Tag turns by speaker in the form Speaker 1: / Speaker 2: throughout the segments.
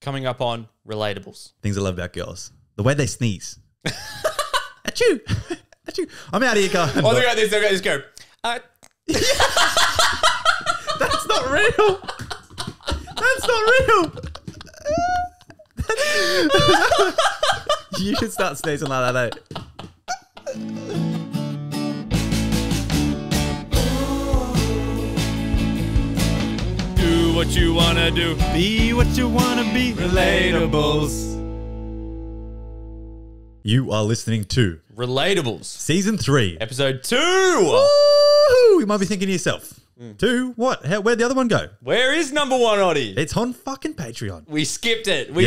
Speaker 1: coming up on Relatables.
Speaker 2: Things I love about girls. The way they sneeze. Achoo. Achoo. I'm out of here, guys.
Speaker 1: Oh, look at this. Look at this. Go.
Speaker 2: That's not real. That's not real. You should start sneezing like that, eh?
Speaker 1: Do what you want to do.
Speaker 2: Be what you want to be.
Speaker 1: Relatables.
Speaker 2: You are listening to
Speaker 1: Relatables.
Speaker 2: Season 3.
Speaker 1: Episode 2.
Speaker 2: Woo! You might be thinking to yourself, 2? What? Where'd the other one go?
Speaker 1: Where is number 1, Oddie?
Speaker 2: It's on fucking Patreon.
Speaker 1: We skipped it. We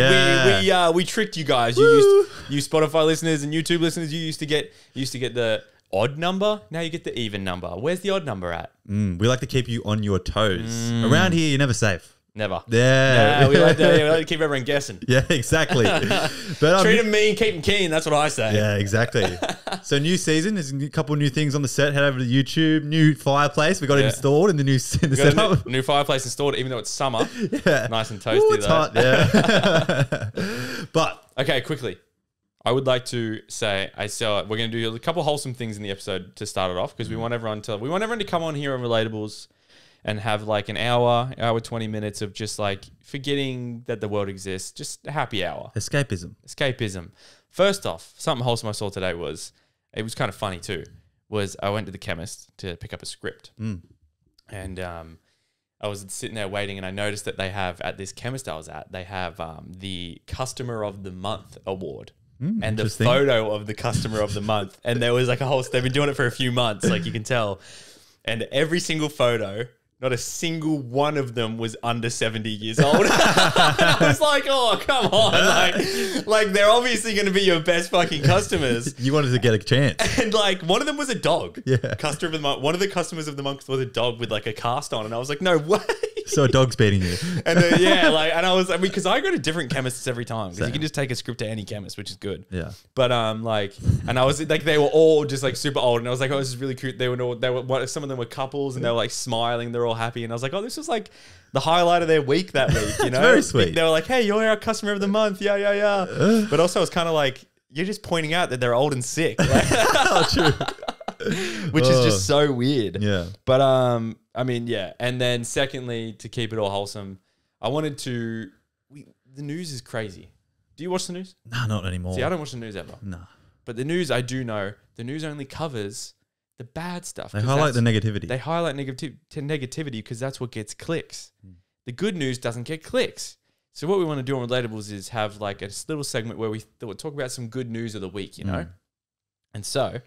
Speaker 1: tricked you guys. You Spotify listeners and YouTube listeners, you used to get the odd number. Now you get the even number. Where's the odd number at?
Speaker 2: We like to keep you on your toes. Around here, you're never safe.
Speaker 1: Never.
Speaker 2: Yeah.
Speaker 1: No, we like to keep everyone guessing.
Speaker 2: Yeah, exactly. But
Speaker 1: treat them mean, keep them keen. That's what I say.
Speaker 2: Yeah, exactly. So new season, there's a couple of new things on the set. Head over to YouTube. New fireplace. We got it installed in the new setup.
Speaker 1: New fireplace installed, even though it's summer.
Speaker 2: Yeah.
Speaker 1: Nice and toasty.
Speaker 2: Ooh, it's hot, yeah. But
Speaker 1: okay, quickly. I would like to say, we're going to do a couple wholesome things in the episode to start it off because we want everyone to come on here on Relatables and have like an hour 20 minutes of just like forgetting that the world exists. Just a happy hour. Escapism. First off, something wholesome I saw today it was kind of funny too, was I went to the chemist to pick up a script. And I was sitting there waiting and I noticed that they have, at this chemist I was at, they have the Customer of the Month award. And the photo of the Customer of the Month. And there was like they've been doing it for a few months, like you can tell. And every single photo, not a single one of them was under 70 years old. I was like, oh, come on. Like they're obviously going to be your best fucking customers.
Speaker 2: You wanted to get a chance.
Speaker 1: And like one of them was a dog.
Speaker 2: Yeah.
Speaker 1: Customer of the month. One of the customers of the month was a dog with like a cast on. And I was like, no way.
Speaker 2: So a dog's beating you.
Speaker 1: And because I go to different chemists every time because you can just take a script to any chemist, which is good.
Speaker 2: Yeah.
Speaker 1: But and I was like, they were all just like super old, and I was like, oh, this is really cute. They were some of them were couples, and they were like smiling, they're all happy, and I was like, oh, this was like the highlight of their week that week, you know?
Speaker 2: Very sweet.
Speaker 1: They were like, hey, you're our Customer of the Month, yeah. But also, it's kind of like you're just pointing out that they're old and sick, like,
Speaker 2: Oh, true.
Speaker 1: which is just so weird.
Speaker 2: Yeah.
Speaker 1: But I mean, yeah. And then secondly, to keep it all wholesome, I wanted to. The news is crazy. Do you watch the news?
Speaker 2: No, not anymore.
Speaker 1: See, I don't watch the news ever.
Speaker 2: No.
Speaker 1: But the news, I do know. The news only covers the bad stuff.
Speaker 2: They highlight the negativity.
Speaker 1: They highlight negativity because that's what gets clicks. The good news doesn't get clicks. So what we want to do on Relatables is have like a little segment where we talk about some good news of the week, you know? And so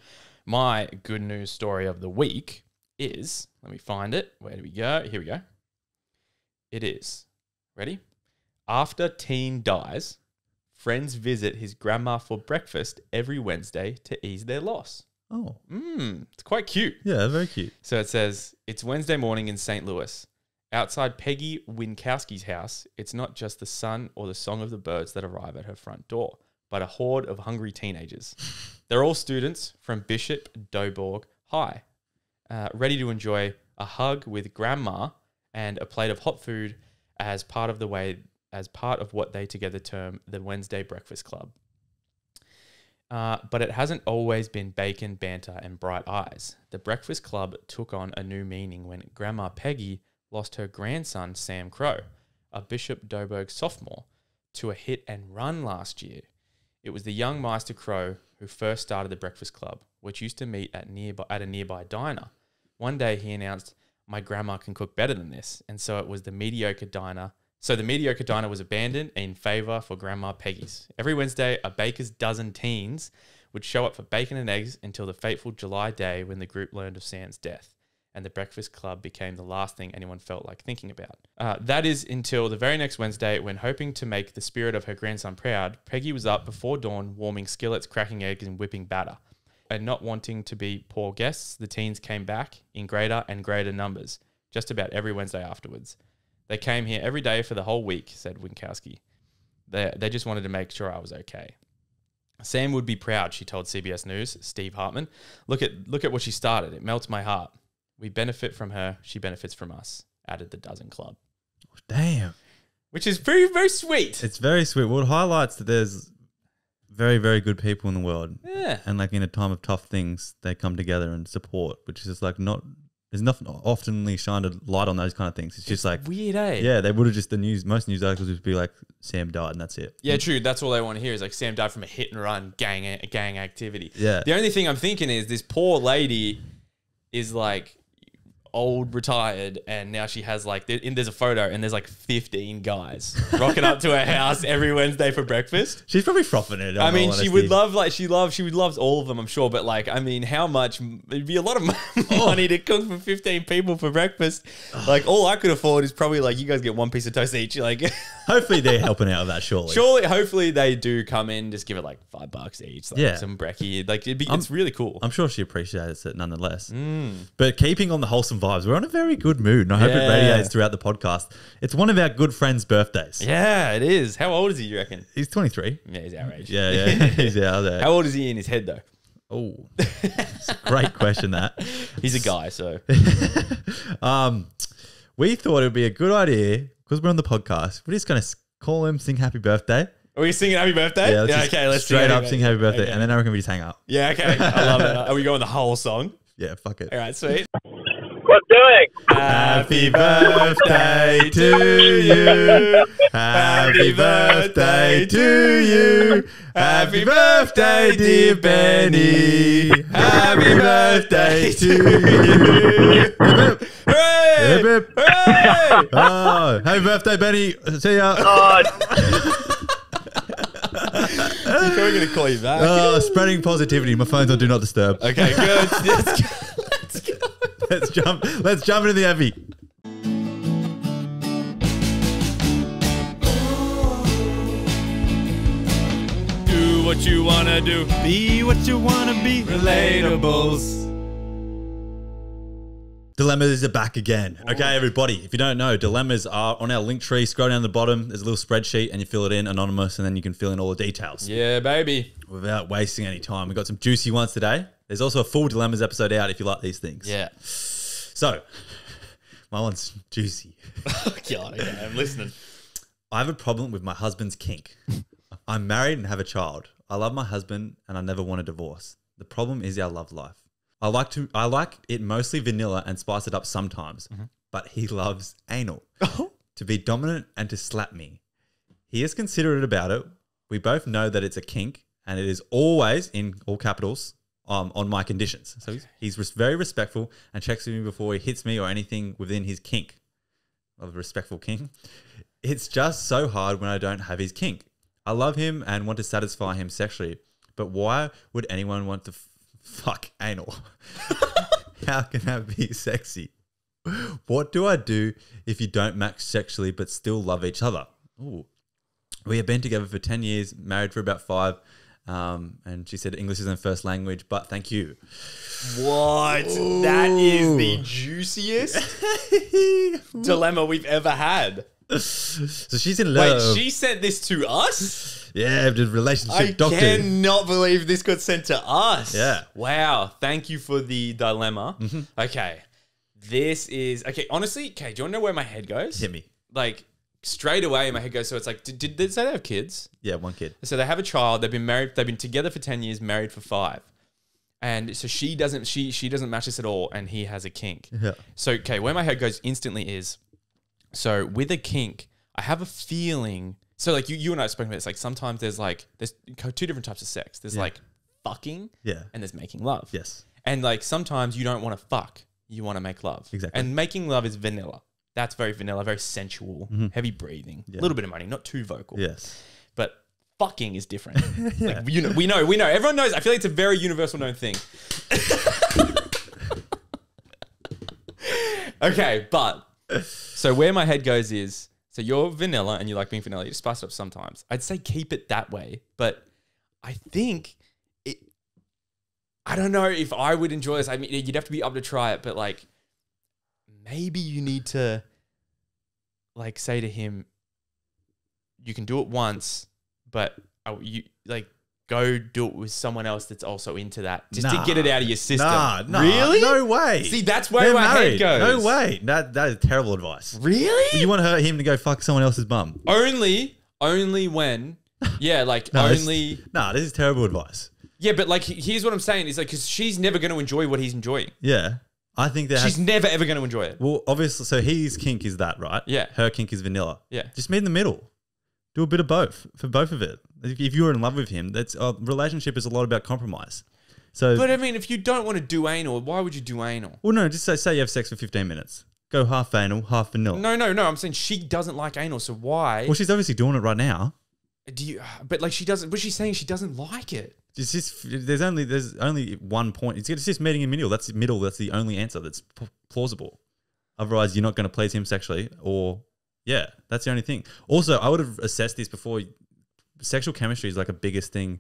Speaker 1: my good news story of the week is, let me find it. Where do we go? Here we go. It is. Ready? After teen dies, friends visit his grandma for breakfast every Wednesday to ease their loss.
Speaker 2: Oh.
Speaker 1: It's quite cute.
Speaker 2: Yeah, very cute.
Speaker 1: So it says, it's Wednesday morning in St. Louis. Outside Peggy Winkowski's house, it's not just the sun or the song of the birds that arrive at her front door, but a horde of hungry teenagers. They're all students from Bishop Doborg High, ready to enjoy a hug with grandma and a plate of hot food as part of what they together term the Wednesday Breakfast Club. But it hasn't always been bacon, banter, and bright eyes. The Breakfast Club took on a new meaning when Grandma Peggy lost her grandson, Sam Crow, a Bishop Doborg sophomore, to a hit and run last year. It was the young Meister Crow who first started the Breakfast Club, which used to meet at a nearby diner. One day he announced, my grandma can cook better than this, and so it was the mediocre diner. So the mediocre diner was abandoned in favour for Grandma Peggy's. Every Wednesday, a baker's dozen teens would show up for bacon and eggs until the fateful July day when the group learned of Sam's death, and the Breakfast Club became the last thing anyone felt like thinking about. That is until the very next Wednesday when, hoping to make the spirit of her grandson proud, Peggy was up before dawn warming skillets, cracking eggs and whipping batter. And not wanting to be poor guests, the teens came back in greater and greater numbers, just about every Wednesday afterwards. They came here every day for the whole week, said Winkowski. They just wanted to make sure I was okay. Sam would be proud, she told CBS News, Steve Hartman. Look at what she started. It melts my heart. We benefit from her. She benefits from us, added the Dozen Club.
Speaker 2: Damn.
Speaker 1: which is very, very sweet.
Speaker 2: It's very sweet. Well, it highlights that there's very, very good people in the world.
Speaker 1: Yeah.
Speaker 2: And like in a time of tough things, they come together and support, which is like there's nothing oftenly shined a light on those kind of things. It's just like
Speaker 1: weird, eh?
Speaker 2: Yeah, they would have just most news articles would be like Sam died and that's it.
Speaker 1: Yeah, true. That's all they want to hear is like Sam died from a hit and run gang activity.
Speaker 2: Yeah.
Speaker 1: The only thing I'm thinking is this poor lady is like old, retired, and now she has like there's a photo and there's like 15 guys rocking up to her house every Wednesday for breakfast.
Speaker 2: She's probably frothing it.
Speaker 1: I mean, she would love she would love all of them, I'm sure. But like, I mean, how much? It'd be a lot of money to cook for 15 people for breakfast. Like, all I could afford is probably like you guys get one piece of toast each. Like,
Speaker 2: hopefully they're helping out with that.
Speaker 1: Hopefully they do come in, just give it like $5 each. Like some brekkie. Like it's really cool.
Speaker 2: I'm sure she appreciates it nonetheless. But keeping on the wholesome vibes, we're on a very good mood, and I hope it radiates throughout the podcast. It's one of our good friends' birthdays.
Speaker 1: Yeah, it is. How old is he, you reckon?
Speaker 2: He's 23.
Speaker 1: Yeah, he's our age.
Speaker 2: Yeah, he's out there.
Speaker 1: How old is he in his head, though?
Speaker 2: Oh, it's a great question, that.
Speaker 1: He's a guy, so.
Speaker 2: We thought it would be a good idea, because we're on the podcast, we're just going to call him, sing happy birthday.
Speaker 1: Are we singing happy birthday?
Speaker 2: Yeah, okay, let's straight up sing happy birthday,
Speaker 1: okay.
Speaker 2: and then I reckon we just hang up.
Speaker 1: Yeah, okay. I love it. Are we going the whole song?
Speaker 2: Yeah, fuck it.
Speaker 1: All right, sweet.
Speaker 3: What's doing?
Speaker 2: Happy birthday to you. Happy birthday to you. Happy birthday, dear Benny. Happy birthday to you.
Speaker 1: Hooray!
Speaker 2: Hip, hip.
Speaker 1: Hooray!
Speaker 2: Oh, happy birthday, Benny. See ya.
Speaker 3: Oh,
Speaker 1: He's probably going to call you back.
Speaker 2: Oh, spreading positivity. My phone's on Do Not Disturb.
Speaker 1: Okay, good. Let's go.
Speaker 2: Let's jump into the Abbey.
Speaker 1: Do what you want to do.
Speaker 2: Be what you want to be.
Speaker 1: Relatables.
Speaker 2: Dilemmas are back again. Okay, everybody, if you don't know, dilemmas are on our link tree. Scroll down the bottom. There's a little spreadsheet and you fill it in anonymous and then you can fill in all the details.
Speaker 1: Yeah, baby.
Speaker 2: Without wasting any time. We've got some juicy ones today. There's also a full dilemmas episode out if you like these things.
Speaker 1: Yeah.
Speaker 2: So, my one's juicy.
Speaker 1: Oh, God, yeah, I'm listening.
Speaker 2: I have a problem with my husband's kink. I'm married and have a child. I love my husband and I never want a divorce. The problem is our love life. I like it mostly vanilla and spice it up sometimes, but he loves anal. To be dominant and to slap me. He is considerate about it. We both know that it's a kink and it is always, in all capitals, on my conditions. So he's very respectful and checks with me before he hits me or anything within his kink. Of a respectful king. It's just so hard when I don't have his kink. I love him and want to satisfy him sexually, but why would anyone want to fuck anal? How can that be sexy? What do I do if you don't match sexually but still love each other? Ooh. We have been together for 10 years, married for about 5. And she said English is her first language, but thank you.
Speaker 1: What? Ooh. That is the juiciest dilemma we've ever had.
Speaker 2: So she's in love.
Speaker 1: Wait, she sent this to us?
Speaker 2: Yeah, the relationship doctor.
Speaker 1: I cannot believe this got sent to us.
Speaker 2: Yeah.
Speaker 1: Wow. Thank you for the dilemma. Okay. This is... Okay, honestly, do you want to know where my head goes?
Speaker 2: Hit me.
Speaker 1: Like, straight away my head goes, so it's like, did they say they have kids?
Speaker 2: Yeah, 1 kid.
Speaker 1: So they have a child. They've been married. They've been together for 10 years, married for 5. And so she doesn't match this at all, and he has a kink.
Speaker 2: Yeah.
Speaker 1: So, okay, where my head goes instantly is... So with a kink, I have a feeling. So like you and I have spoken about this. Like sometimes there's 2 different types of sex. There's like fucking, and there's making love.
Speaker 2: Yes.
Speaker 1: And like sometimes you don't want to fuck, you want to make love.
Speaker 2: Exactly.
Speaker 1: And making love is vanilla. That's very vanilla, very sensual, heavy breathing, a little bit of money, not too vocal.
Speaker 2: Yes.
Speaker 1: But fucking is different. Like we know. Everyone knows. I feel like it's a very universal known thing. Okay, but. So where my head goes is, so you're vanilla and you like being vanilla, you just spice it up sometimes. I'd say keep it that way, but I think I don't know if I would enjoy this. I mean, you'd have to be up to try it, but like maybe you need to like say to him, you can do it once, but you like go do it with someone else that's also into that, just to get it out of your system.
Speaker 2: Nah,
Speaker 1: really?
Speaker 2: No way.
Speaker 1: See, that's where my head goes.
Speaker 2: No way. That is terrible advice.
Speaker 1: Really?
Speaker 2: You want him to go fuck someone else's bum?
Speaker 1: Only when, yeah, like
Speaker 2: This is terrible advice.
Speaker 1: Yeah, but like, here's what I'm saying is like, because she's never going to enjoy what he's enjoying.
Speaker 2: Yeah. I think that
Speaker 1: she's never ever going to enjoy it.
Speaker 2: Well, obviously, so his kink is that, right?
Speaker 1: Yeah.
Speaker 2: Her kink is vanilla.
Speaker 1: Yeah.
Speaker 2: Just meet in the middle. Do a bit of both for both of it. If you're in love with him, that's a relationship is a lot about compromise. So,
Speaker 1: but I mean, if you don't want to do anal, why would you do anal?
Speaker 2: Well, no, just say you have sex for 15 minutes. Go half anal, half vanilla.
Speaker 1: No. I'm saying she doesn't like anal, so why?
Speaker 2: Well, she's obviously doing it right now.
Speaker 1: But like she doesn't. But she's saying she doesn't like it.
Speaker 2: It's just there's only one point. It's just meeting in middle. That's the only answer that's plausible. Otherwise, you're not going to please him sexually, or yeah, that's the only thing. Also, I would have assessed this before. Sexual chemistry is like a biggest thing.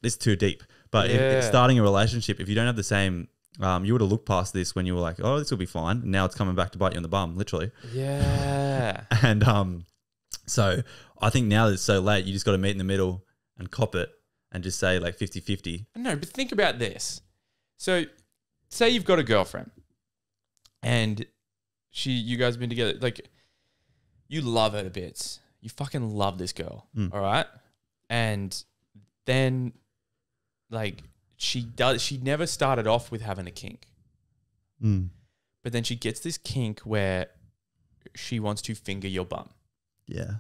Speaker 2: It's too deep, but if starting a relationship, if you don't have the same, you would have looked past this when you were like, oh, this will be fine. Now it's coming back to bite you in the bum, literally.
Speaker 1: Yeah.
Speaker 2: And so I think now that it's so late, you just got to meet in the middle and cop it. And just say like 50-50.
Speaker 1: No, but think about this. So say you've got a girlfriend and you guys have been together. Like you love her to bits. You fucking love this girl. All right. And then like she never started off with having a kink. But then she gets this kink where she wants to finger your bum.
Speaker 2: Yeah.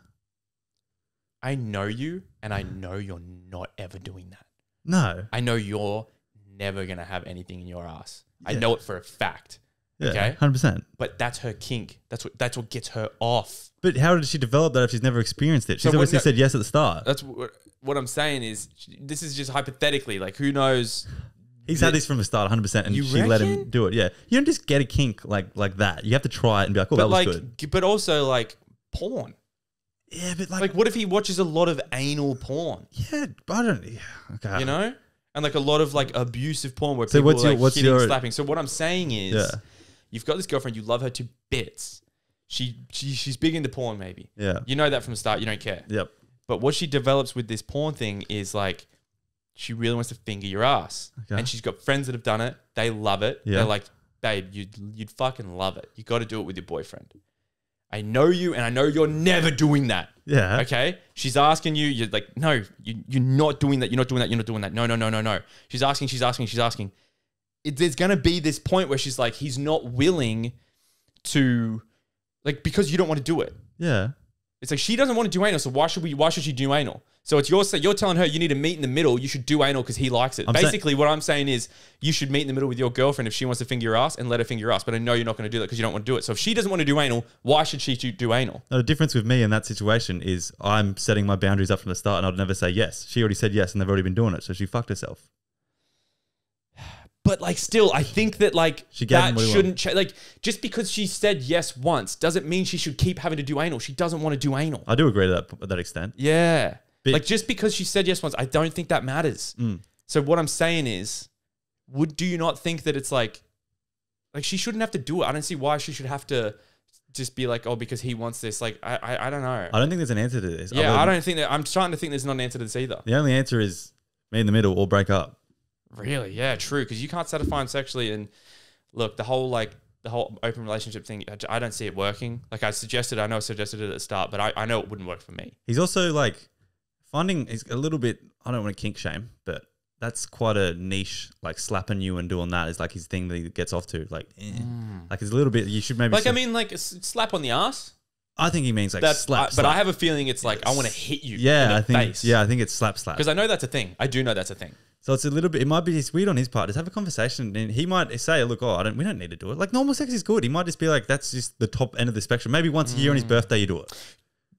Speaker 1: I know you, and I know you're not ever doing that.
Speaker 2: No.
Speaker 1: I know you're never going to have anything in your ass. Yeah. I know it for a fact.
Speaker 2: Yeah,
Speaker 1: okay?
Speaker 2: 100%.
Speaker 1: But that's her kink. That's what gets her off.
Speaker 2: But how did she develop that if she's never experienced it? She's obviously said yes at the start.
Speaker 1: That's what I'm saying is, this is just hypothetically. Like, who knows?
Speaker 2: He's had this from the start 100%, and she let him do it. Yeah. You don't just get a kink like that. You have to try it and be like, oh, that was good.
Speaker 1: But also, like, porn.
Speaker 2: Yeah, but
Speaker 1: like what if he watches a lot of anal porn?
Speaker 2: Yeah, I don't. Yeah, okay.
Speaker 1: You know, and like a lot of like abusive porn where people are like hitting, slapping. So what I'm saying is, you've got this girlfriend, you love her to bits. She's big into porn, maybe.
Speaker 2: Yeah,
Speaker 1: you know that from the start. You don't care.
Speaker 2: Yep.
Speaker 1: But what she develops with this porn thing is like, she really wants to finger your ass, and she's got friends that have done it. They love it. Yeah. They're like, babe, you'd fucking love it. You got to do it with your boyfriend. I know you, and I know you're never doing that.
Speaker 2: Yeah.
Speaker 1: Okay? She's asking you. You're like, no, you're not doing that. You're not doing that. You're not doing that. No. She's asking. There's going to be this point where she's like, he's not willing to, like, because you don't want to do it.
Speaker 2: Yeah.
Speaker 1: It's like, she doesn't want to do anal, so why should she do anal? So it's you're telling her you need to meet in the middle. You should do anal because he likes it. Basically, what I'm saying is you should meet in the middle with your girlfriend if she wants to finger your ass, and let her finger your ass. But I know you're not going to do that because you don't want to do it. So if she doesn't want to do anal, why should she do anal?
Speaker 2: No, the difference with me in that situation is I'm setting my boundaries up from the start, and I'd never say yes. She already said yes, and they've already been doing it, so she fucked herself.
Speaker 1: But like, still, I think that like that shouldn't change. Like, just because she said yes once doesn't mean she should keep having to do anal. She doesn't want to do anal.
Speaker 2: I do agree to that extent.
Speaker 1: Yeah. Like, just because she said yes once, I don't think that matters. So what I'm saying is, do you not think that it's like she shouldn't have to do it? I don't see why she should have to just be like, oh, because he wants this. Like, I don't know.
Speaker 2: I don't think there's an answer to this.
Speaker 1: Yeah, I don't think that. I'm starting to think there's not an answer to this either.
Speaker 2: The only answer is meet in the middle or break up.
Speaker 1: Really? Yeah, true. Because you can't satisfy him sexually. And look, the whole open relationship thing, I don't see it working. Like I know I suggested it at the start, but I know it wouldn't work for me.
Speaker 2: He's also like finding is a little bit, I don't want to kink shame, but that's quite a niche, like slapping you and doing that is like his thing that he gets off to. Like, like it's a little bit, you should maybe.
Speaker 1: Like, I mean, like a slap on the ass.
Speaker 2: I think he means like slap.
Speaker 1: But I have a feeling it's like, I want to hit you
Speaker 2: in
Speaker 1: the face.
Speaker 2: Yeah, I think it's slap.
Speaker 1: Because I know that's a thing. I do know that's a thing.
Speaker 2: So it's a little bit, it might be just weird on his part. Just have a conversation and he might say, look, we don't need to do it. Like normal sex is good. He might just be like, that's just the top end of the spectrum. Maybe once a year on his birthday, you do it.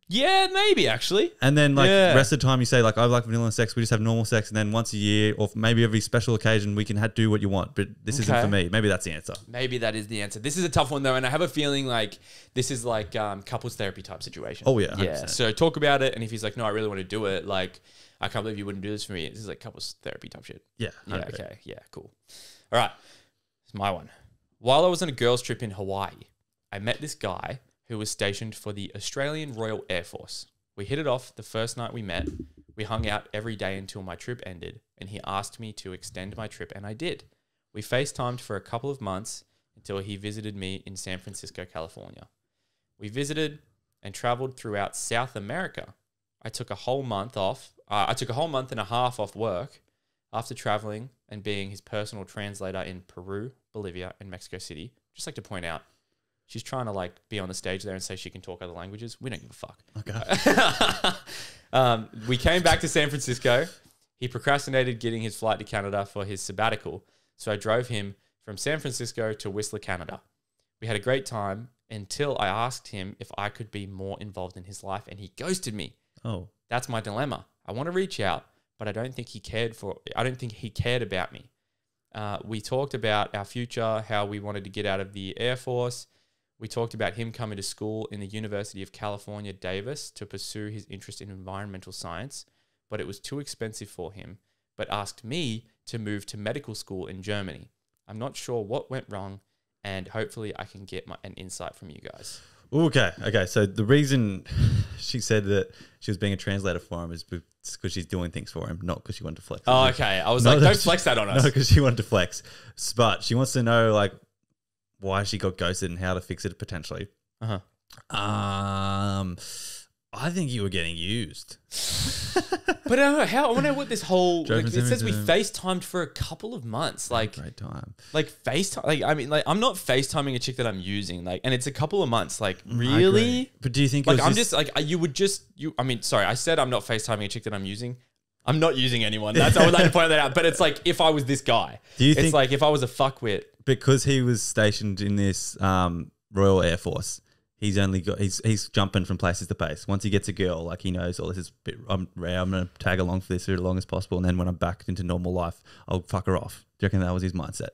Speaker 1: Yeah, maybe actually.
Speaker 2: And then like rest of the time you say like, I like vanilla sex. We just have normal sex. And then once a year or maybe every special occasion, we can do what you want. But this isn't for me. Maybe that's the answer.
Speaker 1: Maybe that is the answer. This is a tough one though. And I have a feeling like this is like couples therapy type situation.
Speaker 2: Oh yeah. 100%.
Speaker 1: Yeah. So talk about it. And if he's like, no, I really want to do it. Like, I can't believe you wouldn't do this for me. This is like couples therapy type shit.
Speaker 2: Yeah.
Speaker 1: Yeah. Okay. Yeah. Cool. All right. It's my one. While I was on a girls' trip in Hawaii, I met this guy who was stationed for the Australian Royal Air Force. We hit it off the first night we met. We hung out every day until my trip ended, and he asked me to extend my trip, and I did. We FaceTimed for a couple of months until he visited me in San Francisco, California. We visited and traveled throughout South America. I took a whole month and a half off work after traveling and being his personal translator in Peru, Bolivia, and Mexico City. Just like to point out, she's trying to like be on the stage there and say she can talk other languages. We don't give a fuck.
Speaker 2: Okay.
Speaker 1: We came back to San Francisco. He procrastinated getting his flight to Canada for his sabbatical, so I drove him from San Francisco to Whistler, Canada. We had a great time until I asked him if I could be more involved in his life, and he ghosted me.
Speaker 2: Oh.
Speaker 1: That's my dilemma. I want to reach out, but I don't think he cared about me. We talked about our future, how we wanted to get out of the Air Force. We talked about him coming to school in the University of California, Davis, to pursue his interest in environmental science, but it was too expensive for him, but asked me to move to medical school in Germany. I'm not sure what went wrong, and hopefully I can get an insight from you guys.
Speaker 2: Okay. So the reason she said that she was being a translator for him is because she's doing things for him, not because she wanted to flex.
Speaker 1: Oh, okay. I was like, don't flex that on us.
Speaker 2: No, because she wanted to flex. But she wants to know like why she got ghosted and how to fix it potentially. I think you were getting used.
Speaker 1: But I don't know how. I want to know what this whole. Like, it says we
Speaker 2: Everything.
Speaker 1: FaceTimed for a couple of months. Like,
Speaker 2: Great time.
Speaker 1: like FaceTime. Like, I mean, like, I'm not FaceTiming a chick that I'm using. Like, and it's a couple of months. Like,
Speaker 2: I
Speaker 1: really?
Speaker 2: agree. But do you think
Speaker 1: Like,
Speaker 2: it was
Speaker 1: I'm just like I mean, sorry, I said I'm not FaceTiming a chick that I'm using. I'm not using anyone. That's I would like to point that out. But it's like if I was this guy.
Speaker 2: Do you
Speaker 1: it's
Speaker 2: think-
Speaker 1: like if I was a fuckwit.
Speaker 2: because he was stationed in this Royal Air Force, he's jumping from places to place. Once he gets a girl, like he knows, oh, this is a bit rare. I'm gonna tag along for this for as long as possible, and then when I'm back into normal life, I'll fuck her off. Do you reckon that was his mindset?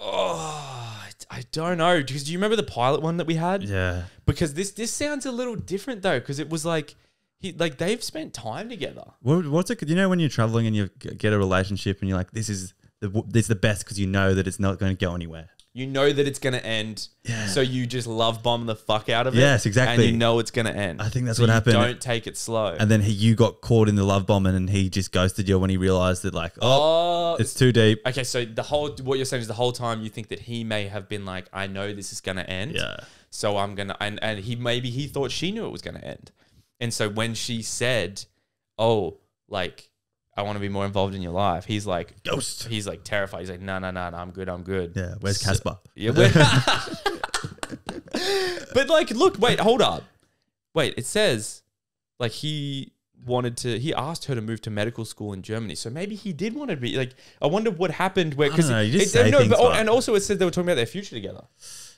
Speaker 1: Oh, I don't know. Because do you remember the pilot one that we had?
Speaker 2: Yeah.
Speaker 1: Because this sounds a little different though. Because it was like they've spent time together.
Speaker 2: What's it? You know when you're traveling and you get a relationship and you're like, this is the best because you know that it's not going to go anywhere.
Speaker 1: You know that it's going to end.
Speaker 2: Yeah.
Speaker 1: So you just love bomb the fuck out of it.
Speaker 2: Yes, exactly.
Speaker 1: And you know it's going to end.
Speaker 2: I think that's
Speaker 1: so
Speaker 2: what happened.
Speaker 1: Don't take it slow.
Speaker 2: And then you got caught in the love bombing and he just ghosted you when he realized that like, it's too deep.
Speaker 1: Okay, so what you're saying is the whole time you think that he may have been like, I know this is going to end.
Speaker 2: Yeah.
Speaker 1: So I'm going to, and he thought she knew it was going to end. And so when she said, oh, like, I want to be more involved in your life, he's like,
Speaker 2: Ghost.
Speaker 1: He's like terrified. He's like, no, I'm good.
Speaker 2: Yeah. Where's Casper?
Speaker 1: Yeah. But like, look, wait, hold up. Wait, it says like he asked her to move to medical school in Germany. So maybe he did want to be like, I wonder what happened where, because and also it said they were talking about their future together.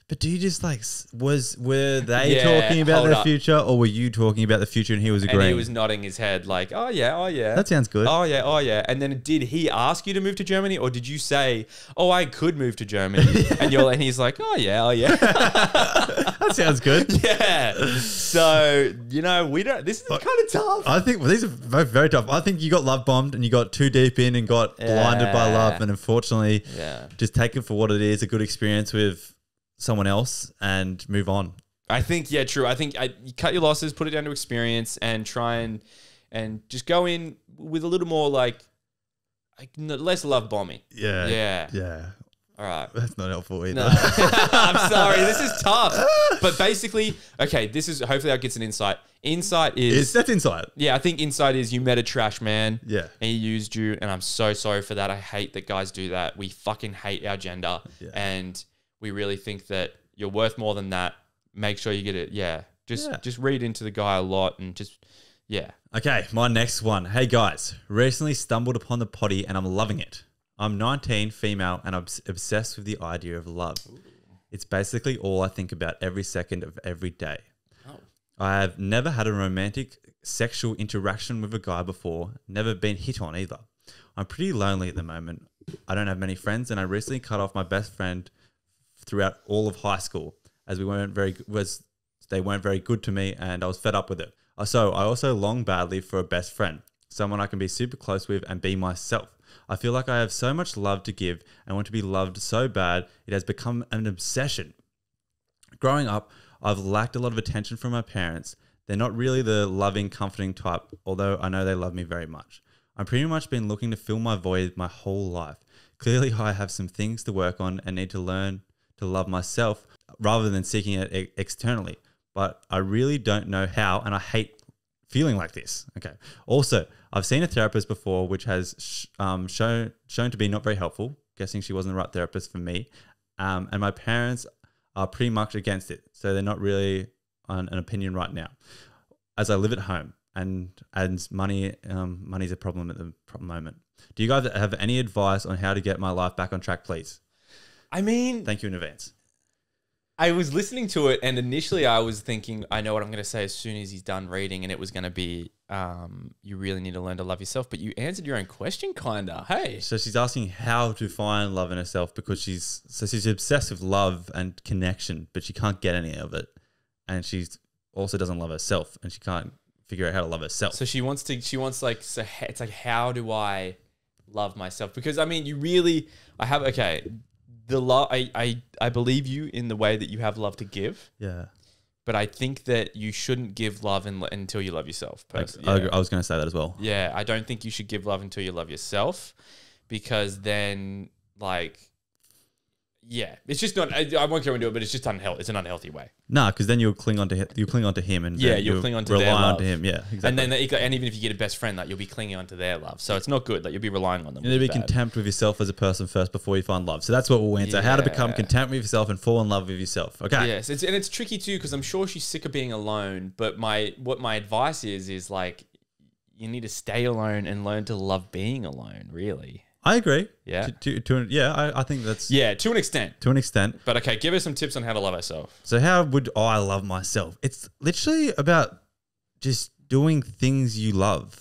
Speaker 2: But do you just like, were they
Speaker 1: Yeah,
Speaker 2: talking about
Speaker 1: hold
Speaker 2: their
Speaker 1: up.
Speaker 2: future or were you talking about the future and he was agreeing?
Speaker 1: And he was nodding his head like, oh yeah.
Speaker 2: That sounds good.
Speaker 1: Oh yeah. And then did he ask you to move to Germany, or did you say, oh, I could move to Germany? And he's like, oh yeah.
Speaker 2: That sounds good.
Speaker 1: Yeah. So, this is kind of tough.
Speaker 2: I think these are both very tough. I think you got love bombed and you got too deep in and got blinded by love. And unfortunately, just take it for what it is, a good experience with someone else and move on.
Speaker 1: I think, yeah, true. I think you cut your losses, put it down to experience, and try and just go in with a little more like less love bombing.
Speaker 2: Yeah.
Speaker 1: All right.
Speaker 2: That's not helpful either.
Speaker 1: No. I'm sorry. This is tough. But basically, okay, this is hopefully I get some insight. Insight is
Speaker 2: That's insight.
Speaker 1: Yeah, I think insight is you met a trash man.
Speaker 2: Yeah.
Speaker 1: And he used you, and I'm so sorry for that. I hate that guys do that. We fucking hate our gender.
Speaker 2: Yeah.
Speaker 1: And we really think that you're worth more than that. Make sure you get it. Yeah. Just read into the guy a lot and just
Speaker 2: Okay, my next one. Hey guys, recently stumbled upon the potty and I'm loving it. I'm 19, female, and I'm obsessed with the idea of love. Ooh. It's basically all I think about every second of every day. Oh. I have never had a romantic sexual interaction with a guy before, never been hit on either. I'm pretty lonely at the moment. I don't have many friends, and I recently cut off my best friend throughout all of high school as they weren't very good to me, and I was fed up with it. So I also long badly for a best friend, someone I can be super close with and be myself. I feel like I have so much love to give and want to be loved so bad, it has become an obsession. Growing up, I've lacked a lot of attention from my parents. They're not really the loving, comforting type, although I know they love me very much. I've pretty much been looking to fill my void my whole life. Clearly, I have some things to work on and need to learn to love myself rather than seeking it externally. But I really don't know how, and I hate feeling like this. Okay. Also, I've seen a therapist before, which has shown to be not very helpful. Guessing she wasn't the right therapist for me. And my parents are pretty much against it, so they're not really on an opinion right now. As I live at home, and money's a problem at the moment. Do you guys have any advice on how to get my life back on track, please?
Speaker 1: I mean,
Speaker 2: thank you in advance.
Speaker 1: I was listening to it, and initially I was thinking, I know what I'm going to say as soon as he's done reading, and it was going to be, you really need to learn to love yourself. But you answered your own question, kinda. Hey.
Speaker 2: So she's asking how to find love in herself because she's obsessed with love and connection, but she can't get any of it, and she's also doesn't love herself, and she can't figure out how to love herself.
Speaker 1: So she wants it's like, how do I love myself? Because I mean, the love, I believe you in the way that you have love to give.
Speaker 2: Yeah.
Speaker 1: But I think that you shouldn't give love until you love yourself.
Speaker 2: I was going to say that as well.
Speaker 1: Yeah. I don't think you should give love until you love yourself, because then it's just not, I won't go into it, but it's just unhealthy. It's an unhealthy way.
Speaker 2: Nah, because then you'll cling on to him, and
Speaker 1: you'll cling on to
Speaker 2: rely
Speaker 1: their love.
Speaker 2: on to him. Yeah, exactly.
Speaker 1: And then and even if you get a best friend, like, you'll be clinging on to their love. So it's not good. Like, you'll be relying on them.
Speaker 2: You need to be content with yourself as a person first before you find love. So that's what we'll answer. How to become content with yourself and fall in love with yourself. Okay.
Speaker 1: Yes, it's tricky too, because I'm sure she's sick of being alone. But what my advice is like, you need to stay alone and learn to love being alone. Really.
Speaker 2: I agree.
Speaker 1: Yeah.
Speaker 2: I think that's...
Speaker 1: Yeah, to an extent.
Speaker 2: To an extent.
Speaker 1: But okay, give us some tips on how to love ourselves.
Speaker 2: So how would I love myself? It's literally about just doing things you love.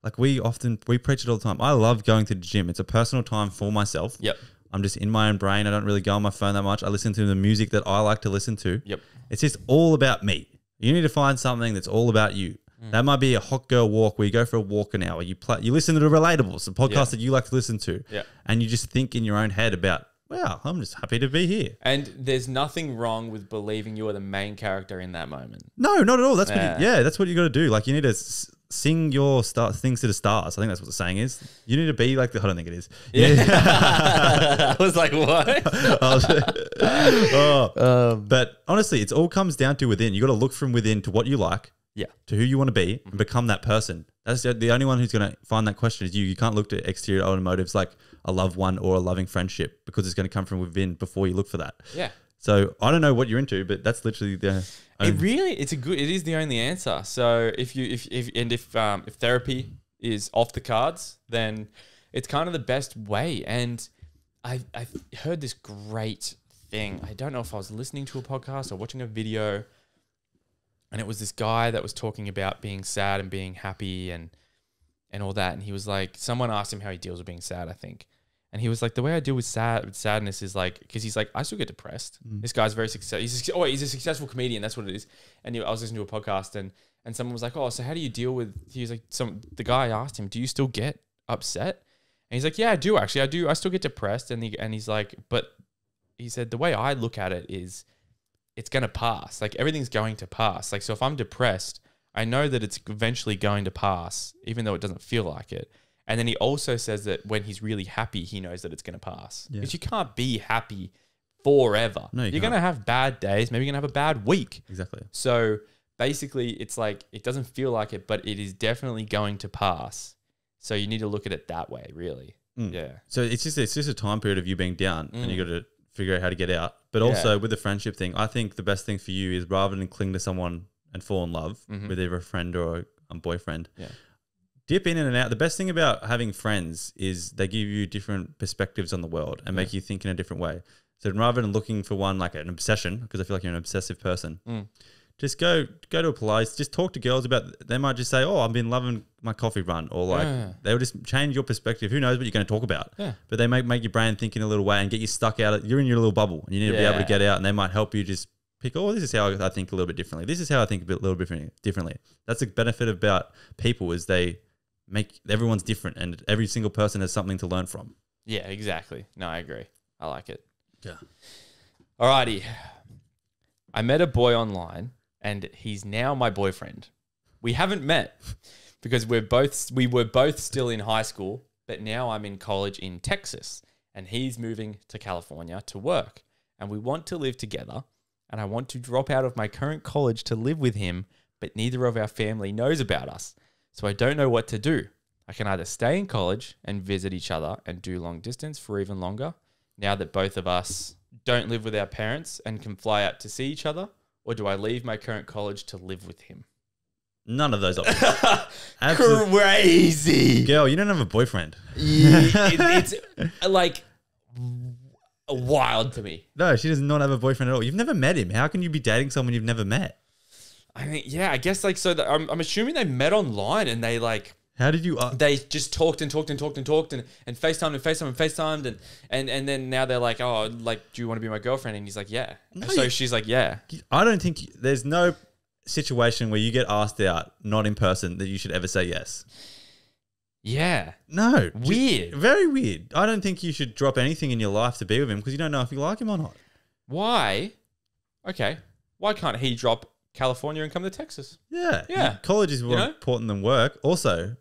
Speaker 2: Like we preach it all the time. I love going to the gym. It's a personal time for myself.
Speaker 1: Yep.
Speaker 2: I'm just in my own brain. I don't really go on my phone that much. I listen to the music that I like to listen to.
Speaker 1: Yep.
Speaker 2: It's just all about me. You need to find something that's all about you. That might be a hot girl walk where you go for a walk an hour. You listen to the Relatables, the podcast that you like to listen to.
Speaker 1: Yeah.
Speaker 2: And you just think in your own head about, wow, I'm just happy to be here.
Speaker 1: And there's nothing wrong with believing you are the main character in that moment.
Speaker 2: No, not at all. That's that's what you got to do. Like, you need to sing your things to the stars. I think that's what the saying is. You need to be like I don't think it is.
Speaker 1: Yeah. I was like, what?
Speaker 2: But honestly, it all comes down to within. You got to look from within to what you like.
Speaker 1: Yeah.
Speaker 2: To who you want to be and become that person. That's the only one who's going to find that question is you. You can't look to exterior motives like a loved one or a loving friendship, because it's going to come from within before you look for that.
Speaker 1: Yeah.
Speaker 2: So I don't know what you're into, but that's literally the.
Speaker 1: It is the only answer. So if therapy is off the cards, then it's kind of the best way. And I heard this great thing. I don't know if I was listening to a podcast or watching a video. And it was this guy that was talking about being sad and being happy and all that. And he was like, someone asked him how he deals with being sad, I think. And he was like, the way I deal with sadness is like, because he's like, I still get depressed. This guy's very successful. He's a successful comedian. That's what it is. And I was listening to a podcast and someone was like, oh, so how do you deal with, he was like, the guy asked him, do you still get upset? And he's like, yeah, I do actually. I do. I still get depressed. And he's like, but he said, the way I look at it is, it's going to pass. Like, everything's going to pass. Like, so if I'm depressed, I know that it's eventually going to pass, even though it doesn't feel like it. And then he also says that when he's really happy, he knows that it's going to pass. Because you can't be happy forever.
Speaker 2: No,
Speaker 1: you're going to have bad days. Maybe you're going to have a bad week.
Speaker 2: Exactly.
Speaker 1: So basically, it's like, it doesn't feel like it, but it is definitely going to pass. So you need to look at it that way, really. Yeah.
Speaker 2: So it's just a time period of you being down and you got to figure out how to get out. But also with the friendship thing, I think the best thing for you is rather than cling to someone and fall in love with either a friend or a boyfriend, dip in and out. The best thing about having friends is they give you different perspectives on the world and make you think in a different way. So rather than looking for one like an obsession, because I feel like you're an obsessive person, just go to a place, just talk to girls about, they might just say, oh, I've been loving my coffee run, or like they'll just change your perspective. Who knows what you're going to talk about? But they make your brain think in a little way and get you stuck out. You're in your little bubble and you need to be able to get out, and they might help you just pick, oh, this is how I think a little bit differently. This is how I think a little bit differently. That's the benefit about people, is they make, everyone's different and every single person has something to learn from.
Speaker 1: Yeah, exactly. No, I agree. I like it.
Speaker 2: Yeah.
Speaker 1: Alrighty. I met a boy online and he's now my boyfriend. We haven't met because we were both still in high school, but now I'm in college in Texas and he's moving to California to work, and we want to live together, and I want to drop out of my current college to live with him, but neither of our family knows about us. So I don't know what to do. I can either stay in college and visit each other and do long distance for even longer, now that both of us don't live with our parents and can fly out to see each other, or do I leave my current college to live with him?
Speaker 2: None of those options.
Speaker 1: Crazy.
Speaker 2: Girl, you don't have a boyfriend.
Speaker 1: Yeah, it's like wild to me.
Speaker 2: No, she does not have a boyfriend at all. You've never met him. How can you be dating someone you've never met?
Speaker 1: I mean, yeah, I guess like, so I'm assuming they met online and they like...
Speaker 2: How did you...
Speaker 1: they just talked and FaceTimed and then now they're like, oh, like, do you want to be my girlfriend? And he's like, yeah.
Speaker 2: No,
Speaker 1: so she's like, yeah.
Speaker 2: I don't think... There's no situation where you get asked out, not in person, that you should ever say yes.
Speaker 1: Yeah.
Speaker 2: No.
Speaker 1: Weird.
Speaker 2: Very weird. I don't think you should drop anything in your life to be with him because you don't know if you like him or not.
Speaker 1: Why? Okay. Why can't he drop California and come to Texas?
Speaker 2: Yeah. College is more important than work. Also,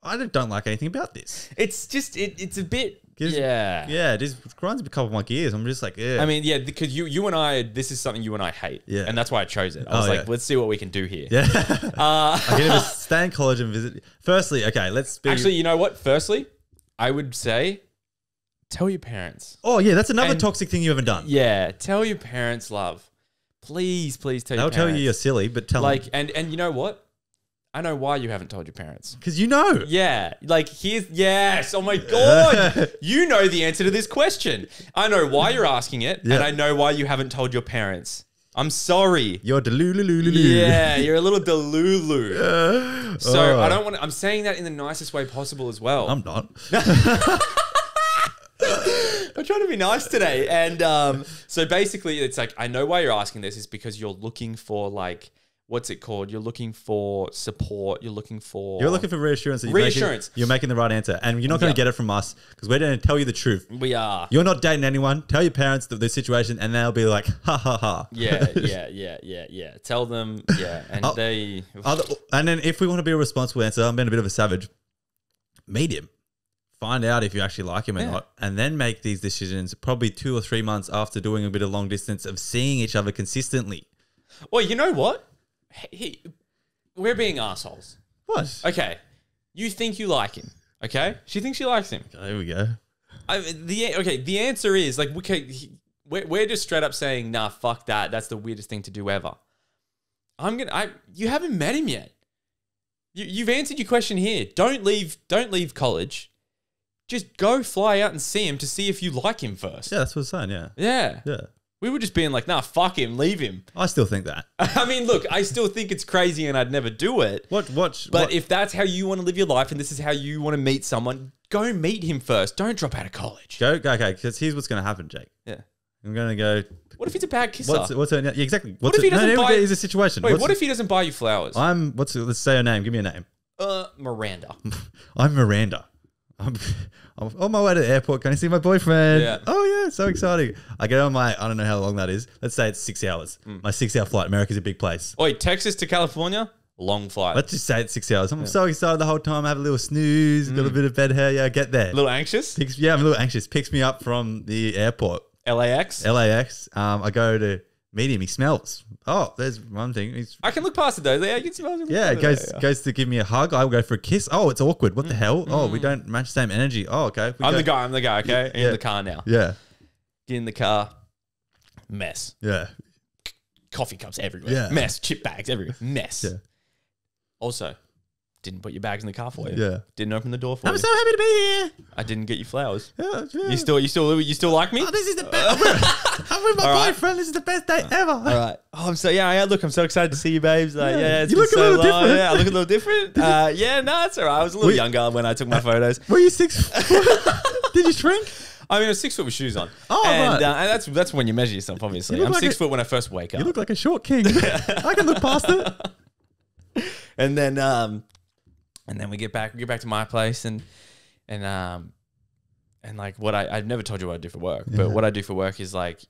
Speaker 2: I don't like anything about this.
Speaker 1: It's just, it's a bit... Yeah.
Speaker 2: Yeah, it just grinds a couple of my gears. I'm just like, yeah.
Speaker 1: I mean, yeah, because you and I, this is something you and I hate.
Speaker 2: Yeah.
Speaker 1: And that's why I chose it. I was like, let's see what we can do here.
Speaker 2: Yeah. I can either stay in college and visit. Firstly, okay, let's be...
Speaker 1: Actually, you know what? Firstly, I would say, tell your parents.
Speaker 2: Oh, yeah, that's another toxic thing you haven't done.
Speaker 1: Yeah, tell your parents, love. Please tell your parents.
Speaker 2: They'll tell you you're silly, but tell them.
Speaker 1: And you know what? I know why you haven't told your parents.
Speaker 2: Because you know.
Speaker 1: Yeah. Like, yes. Oh, my God. You know the answer to this question. I know why you're asking it, and I know why you haven't told your parents. I'm sorry.
Speaker 2: You're delulu.
Speaker 1: Yeah, you're a little delulu. So I don't want to... I'm saying that in the nicest way possible as well.
Speaker 2: I'm not.
Speaker 1: I'm trying to be nice today. And so basically, it's like, I know why you're asking this is because you're looking for like... What's it called? You're looking for support. You're looking for
Speaker 2: reassurance. That you're making the right answer. And you're not going to get it from us because we're going to tell you the truth.
Speaker 1: We are.
Speaker 2: You're not dating anyone. Tell your parents the situation and they'll be like, ha, ha, ha.
Speaker 1: Yeah. Tell them, yeah. And
Speaker 2: and then if we want to be a responsible answer, I'm being a bit of a savage, meet him. Find out if you actually like him or not. And then make these decisions probably 2 or 3 months after doing a bit of long distance of seeing each other consistently.
Speaker 1: Well, you know what? We're being assholes.
Speaker 2: What?
Speaker 1: Okay. You think you like him. Okay. She thinks she likes him.
Speaker 2: There we go.
Speaker 1: The answer is like, okay, we're just straight up saying, nah, fuck that. That's the weirdest thing to do ever. You haven't met him yet. You've answered your question here. Don't leave college. Just go fly out and see him to see if you like him first.
Speaker 2: Yeah, that's what I'm saying. Yeah.
Speaker 1: Yeah.
Speaker 2: Yeah.
Speaker 1: We were just being like, nah, fuck him, leave him.
Speaker 2: I still think that.
Speaker 1: I mean, look, I still think it's crazy and I'd never do it. But if that's how you want to live your life and this is how you want to meet someone, go meet him first. Don't drop out of college.
Speaker 2: Okay, because here's what's going to happen, Jake.
Speaker 1: Yeah.
Speaker 2: I'm going to go...
Speaker 1: What if he's a bad kisser?
Speaker 2: Yeah, exactly.
Speaker 1: What if he doesn't buy...
Speaker 2: Here's a situation.
Speaker 1: Wait, what if he doesn't buy you flowers?
Speaker 2: Let's say her name. Give me a name.
Speaker 1: Miranda.
Speaker 2: I'm Miranda. I'm on my way to the airport. Can I see my boyfriend?
Speaker 1: Yeah.
Speaker 2: Oh, yeah. So exciting. I get on I don't know how long that is. Let's say it's 6 hours. My 6-hour flight. America's a big place.
Speaker 1: Wait, Texas to California? Long flight.
Speaker 2: Let's just say it's 6 hours. I'm so excited the whole time. I have a little snooze, got a bit of bed hair. Yeah, I get there.
Speaker 1: A little anxious?
Speaker 2: I'm a little anxious. Picks me up from the airport.
Speaker 1: LAX?
Speaker 2: I go to meet him. He smells. Oh, there's one thing.
Speaker 1: I can look past it though. Yeah, you can smell it.
Speaker 2: Yeah, goes to give me a hug. I will go for a kiss. Oh, it's awkward. What the hell? Oh, we don't match the same energy. Oh, okay.
Speaker 1: I'm the guy. Okay, in the car now.
Speaker 2: Yeah.
Speaker 1: Get in the car. Mess.
Speaker 2: Yeah.
Speaker 1: Coffee cups everywhere.
Speaker 2: Yeah.
Speaker 1: Mess. Chip bags everywhere. Mess.
Speaker 2: Yeah.
Speaker 1: Also, didn't put your bags in the car for you.
Speaker 2: Yeah.
Speaker 1: Didn't open the door for you.
Speaker 2: I'm so happy to be here.
Speaker 1: I didn't get you flowers.
Speaker 2: Yeah.
Speaker 1: You still like me?
Speaker 2: Oh, this is the best. I'm with my boyfriend. This is the best day ever.
Speaker 1: All right. Oh, I'm so excited to see you, babes. Like, it's
Speaker 2: you
Speaker 1: been
Speaker 2: look a little different.
Speaker 1: Yeah, I look a little different. Yeah, no, it's all right. I was a little younger when I took my photos.
Speaker 2: Were you 6 foot? Did you shrink?
Speaker 1: I mean, I was 6 foot with shoes on.
Speaker 2: Oh,
Speaker 1: and,
Speaker 2: right.
Speaker 1: And that's when you measure yourself, obviously. I'm 6 foot when I first wake up.
Speaker 2: You look like a short king. I can look past it.
Speaker 1: And then we get back to my place and like what I've never told you what I do for work, but what I do for work is like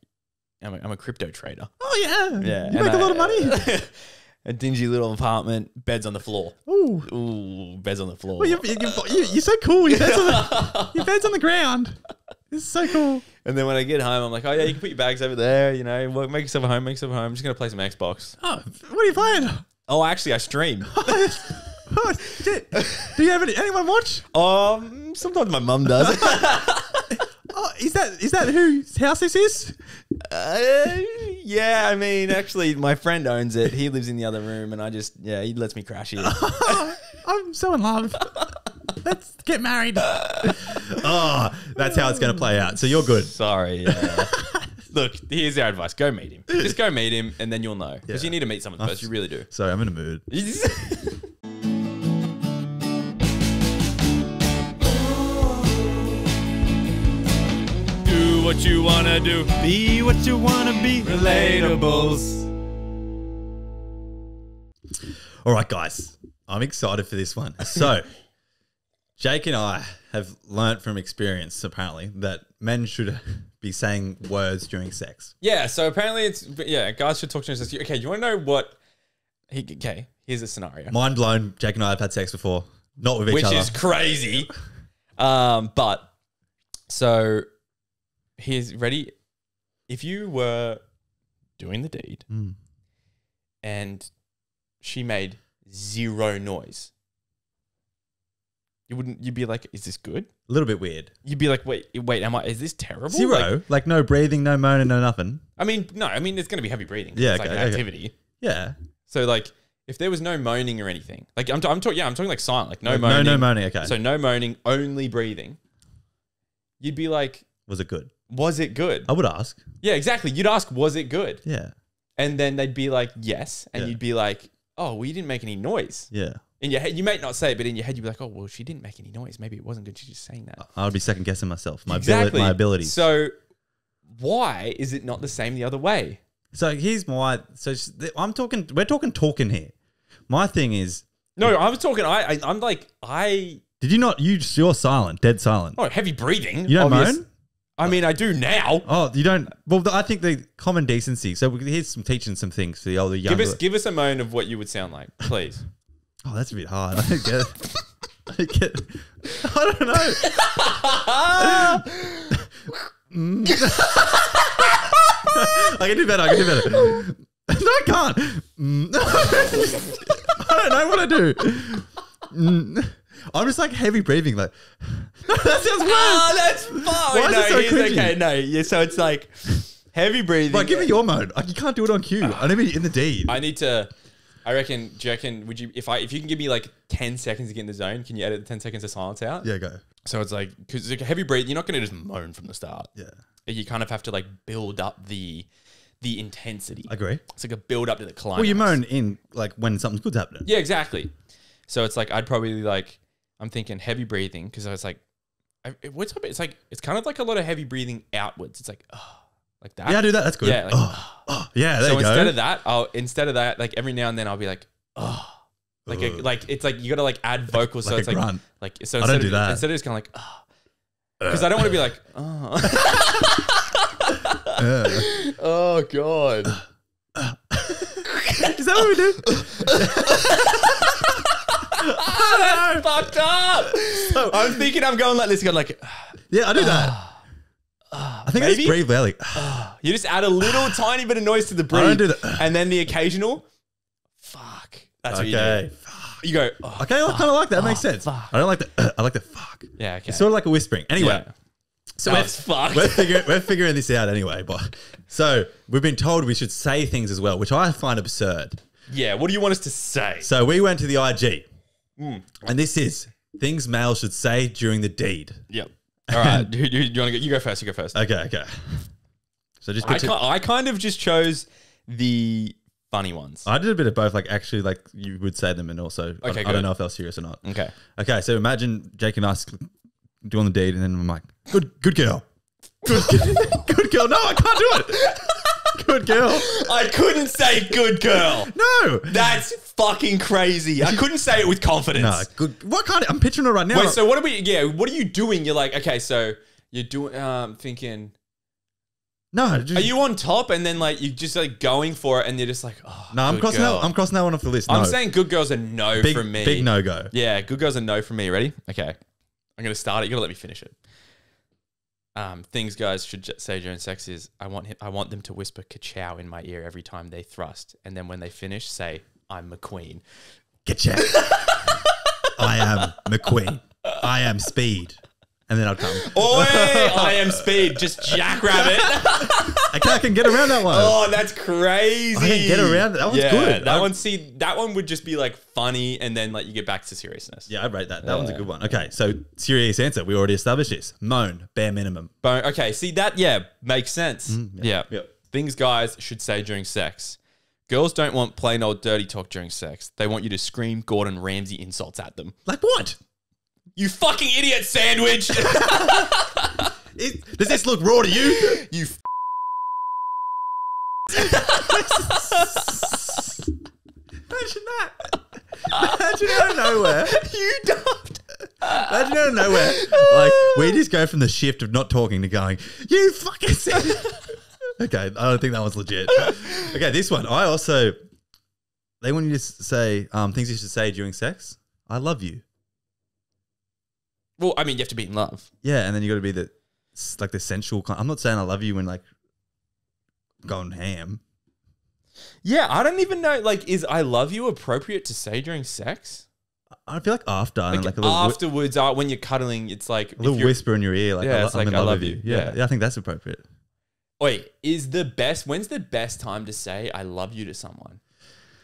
Speaker 1: I'm a crypto trader.
Speaker 2: Oh yeah,
Speaker 1: yeah.
Speaker 2: You make a lot of money.
Speaker 1: A dingy little apartment, beds on the floor. Ooh, beds on the floor.
Speaker 2: Well, you're so cool. Your bed's on the ground. This is so cool.
Speaker 1: And then when I get home, I'm like, oh yeah, you can put your bags over there. You know, make yourself a home. Make yourself a home. I'm just gonna play some Xbox.
Speaker 2: Oh, what are you playing?
Speaker 1: Oh, actually, I stream.
Speaker 2: Oh, shit. Do you have anyone watch?
Speaker 1: Sometimes my mum does.
Speaker 2: Oh, is that whose house this is?
Speaker 1: Yeah, I mean, actually, my friend owns it. He lives in the other room, and he lets me crash here.
Speaker 2: I'm so in love. Let's get married. Oh, that's how it's going to play out. So you're good.
Speaker 1: Sorry. Look, here's our advice. Go meet him. Just go meet him, and then you'll know. Because you need to meet someone first. You really do.
Speaker 2: Sorry, I'm in a mood.
Speaker 1: Do what you want to do.
Speaker 2: Be what you want to be.
Speaker 1: Relatables.
Speaker 2: All right, guys. I'm excited for this one. So, Jake and I have learnt from experience, apparently, that men should be saying words during sex.
Speaker 1: Yeah, so apparently guys should talk to us. Okay, you want to know what... Okay, here's a scenario.
Speaker 2: Mind blown. Jake and I have had sex before. Not with each other.
Speaker 1: Which is crazy. But, so... Here's ready. If you were doing the deed and she made zero noise, you'd be like, is this good?
Speaker 2: A little bit weird.
Speaker 1: You'd be like, wait, is this terrible?
Speaker 2: Zero? Like no breathing, no moaning, no nothing?
Speaker 1: I mean, no, there's going to be heavy breathing.
Speaker 2: Yeah,
Speaker 1: it's like an activity.
Speaker 2: Yeah.
Speaker 1: So like, if there was no moaning or anything, like I'm talking like silent, like no moaning.
Speaker 2: No moaning, okay.
Speaker 1: So no moaning, only breathing. You'd be like,
Speaker 2: was it good?
Speaker 1: Was it good?
Speaker 2: I would ask.
Speaker 1: Yeah, exactly. You'd ask, was it good?
Speaker 2: Yeah.
Speaker 1: And then they'd be like, yes. And you'd be like, oh, well, you didn't make any noise.
Speaker 2: Yeah.
Speaker 1: In your head, you might not say it, but in your head, you'd be like, oh, well, she didn't make any noise. Maybe it wasn't good. She's just saying that.
Speaker 2: I would be second guessing myself. My abilities.
Speaker 1: So why is it not the same the other way?
Speaker 2: So here's we're talking here. My thing is.
Speaker 1: No, I was talking, I'm like.
Speaker 2: Did you not, you're silent, dead silent.
Speaker 1: Oh, heavy breathing.
Speaker 2: You don't moan?
Speaker 1: I mean, I do now.
Speaker 2: Oh, you don't? Well, I think the common decency. So here's teaching some things for the older, younger.
Speaker 1: Give us a moan of what you would sound like, please.
Speaker 2: Oh, that's a bit hard. I don't get it. I don't know. I can do better. No, I can't. I don't know what I do. I'm just like heavy breathing, like that sounds weird.
Speaker 1: Oh, that's fine.
Speaker 2: Why is it so cringy?
Speaker 1: Okay, no, yeah. So it's like heavy breathing.
Speaker 2: Like, give me your mode. You can't do it on cue. I need to be in the deed.
Speaker 1: I need to. I reckon. Do you reckon? Would you? If you can give me like 10 seconds to get in the zone, can you edit the 10 seconds of silence out?
Speaker 2: Yeah, go.
Speaker 1: So it's like because like heavy breathing, you're not going to just moan from the start.
Speaker 2: Yeah.
Speaker 1: You kind of have to like build up the intensity.
Speaker 2: I agree.
Speaker 1: It's like a build up to the climax.
Speaker 2: Well, you moan in like when something's good's happening.
Speaker 1: Yeah, exactly. So it's like I'd probably like. I'm thinking heavy breathing because I was like, what's up? It's like it's kind of like a lot of heavy breathing outwards. It's like, like that.
Speaker 2: Yeah, I do that. That's good.
Speaker 1: Yeah, like,
Speaker 2: yeah. There
Speaker 1: so
Speaker 2: you go.
Speaker 1: instead of that, like every now and then I'll be like, like it's like you got to like add vocals. So
Speaker 2: like
Speaker 1: it's
Speaker 2: a
Speaker 1: like
Speaker 2: grunt.
Speaker 1: like so
Speaker 2: I don't do that.
Speaker 1: Instead of just kind of like, because I don't want to be like, oh god.
Speaker 2: Is that what we do?
Speaker 1: That's fucked up. So, I'm thinking I'm going like this. Going like,
Speaker 2: yeah, I do that. I think I just breathe loudly.
Speaker 1: You just add a little tiny bit of noise to the breathe.
Speaker 2: I don't do that.
Speaker 1: And then the occasional, fuck. That's what you do. You go,
Speaker 2: okay, I kind of like that. That makes sense.
Speaker 1: Fuck.
Speaker 2: I don't like the, I like the fuck.
Speaker 1: Yeah, okay.
Speaker 2: It's sort of like a whispering. Anyway.
Speaker 1: Yeah.
Speaker 2: So
Speaker 1: we're
Speaker 2: figuring this out anyway. But so we've been told we should say things as well, which I find absurd.
Speaker 1: Yeah, what do you want us to say?
Speaker 2: So we went to the IG. And this is things males should say during the deed.
Speaker 1: Yep. All right. Do you want to go? You go first. You go first.
Speaker 2: Okay. So just
Speaker 1: I kind of just chose the funny ones.
Speaker 2: I did a bit of both. Like actually, like you would say them, and also I don't know if they're serious or not. Okay. So imagine Jake and us doing the deed, and then I'm like, good girl, good girl. No, I can't do it. Good girl.
Speaker 1: I couldn't say good girl.
Speaker 2: No.
Speaker 1: That's fucking crazy. I couldn't say it with confidence.
Speaker 2: No, good. What kind of, I'm picturing it right now.
Speaker 1: Wait, so what are you doing? You're like, okay, so you're doing, thinking,
Speaker 2: No,
Speaker 1: Are you on top and then like you just like going for it and you're just like, oh,
Speaker 2: no, I'm crossing
Speaker 1: girl.
Speaker 2: that. I'm crossing that one off the list. No.
Speaker 1: I'm saying good girls are no
Speaker 2: big,
Speaker 1: from me.
Speaker 2: Big no go.
Speaker 1: Yeah, good girls are no from me. Ready? Okay. I'm gonna start it. You gotta let me finish it. Things guys should say during sex is I want them to whisper ka-chow in my ear every time they thrust, and then when they finish, say I'm McQueen.
Speaker 2: Ka-chow. I am McQueen. I am Speed. And then I'll come.
Speaker 1: Oi! I am Speed. Just jackrabbit.
Speaker 2: I can get around that one.
Speaker 1: Oh, that's crazy.
Speaker 2: I can get around it. That one's good.
Speaker 1: That one would just be like funny, and then like you get back to seriousness.
Speaker 2: Yeah, I'd rate that. That one's a good one. Okay, so serious answer. We already established this. Moan, bare minimum.
Speaker 1: Okay, see that? Yeah, makes sense. Yeah. Things guys should say during sex. Girls don't want plain old dirty talk during sex. They want you to scream Gordon Ramsay insults at them.
Speaker 2: Like what?
Speaker 1: You fucking idiot sandwich.
Speaker 2: Does this look raw to you?
Speaker 1: You
Speaker 2: Imagine that. Imagine out of nowhere.
Speaker 1: You don't.
Speaker 2: Imagine out of nowhere. Like, we just go from the shift of not talking to going, you fucking said. Okay, I don't think that one's legit. Okay, this one. They want you to say things you should say during sex. I love you.
Speaker 1: Well, I mean, you have to be in love.
Speaker 2: Yeah, and then you got to be the sensual kind. I'm not saying I love you when like going ham.
Speaker 1: Yeah, I don't even know. Like, is I love you appropriate to say during sex?
Speaker 2: I feel like after, and like a little
Speaker 1: afterwards, when you're cuddling, it's like
Speaker 2: a little whisper in your ear, like,
Speaker 1: yeah,
Speaker 2: I'm in love with you. Yeah, I think that's appropriate.
Speaker 1: Wait, when's the best time to say I love you to someone?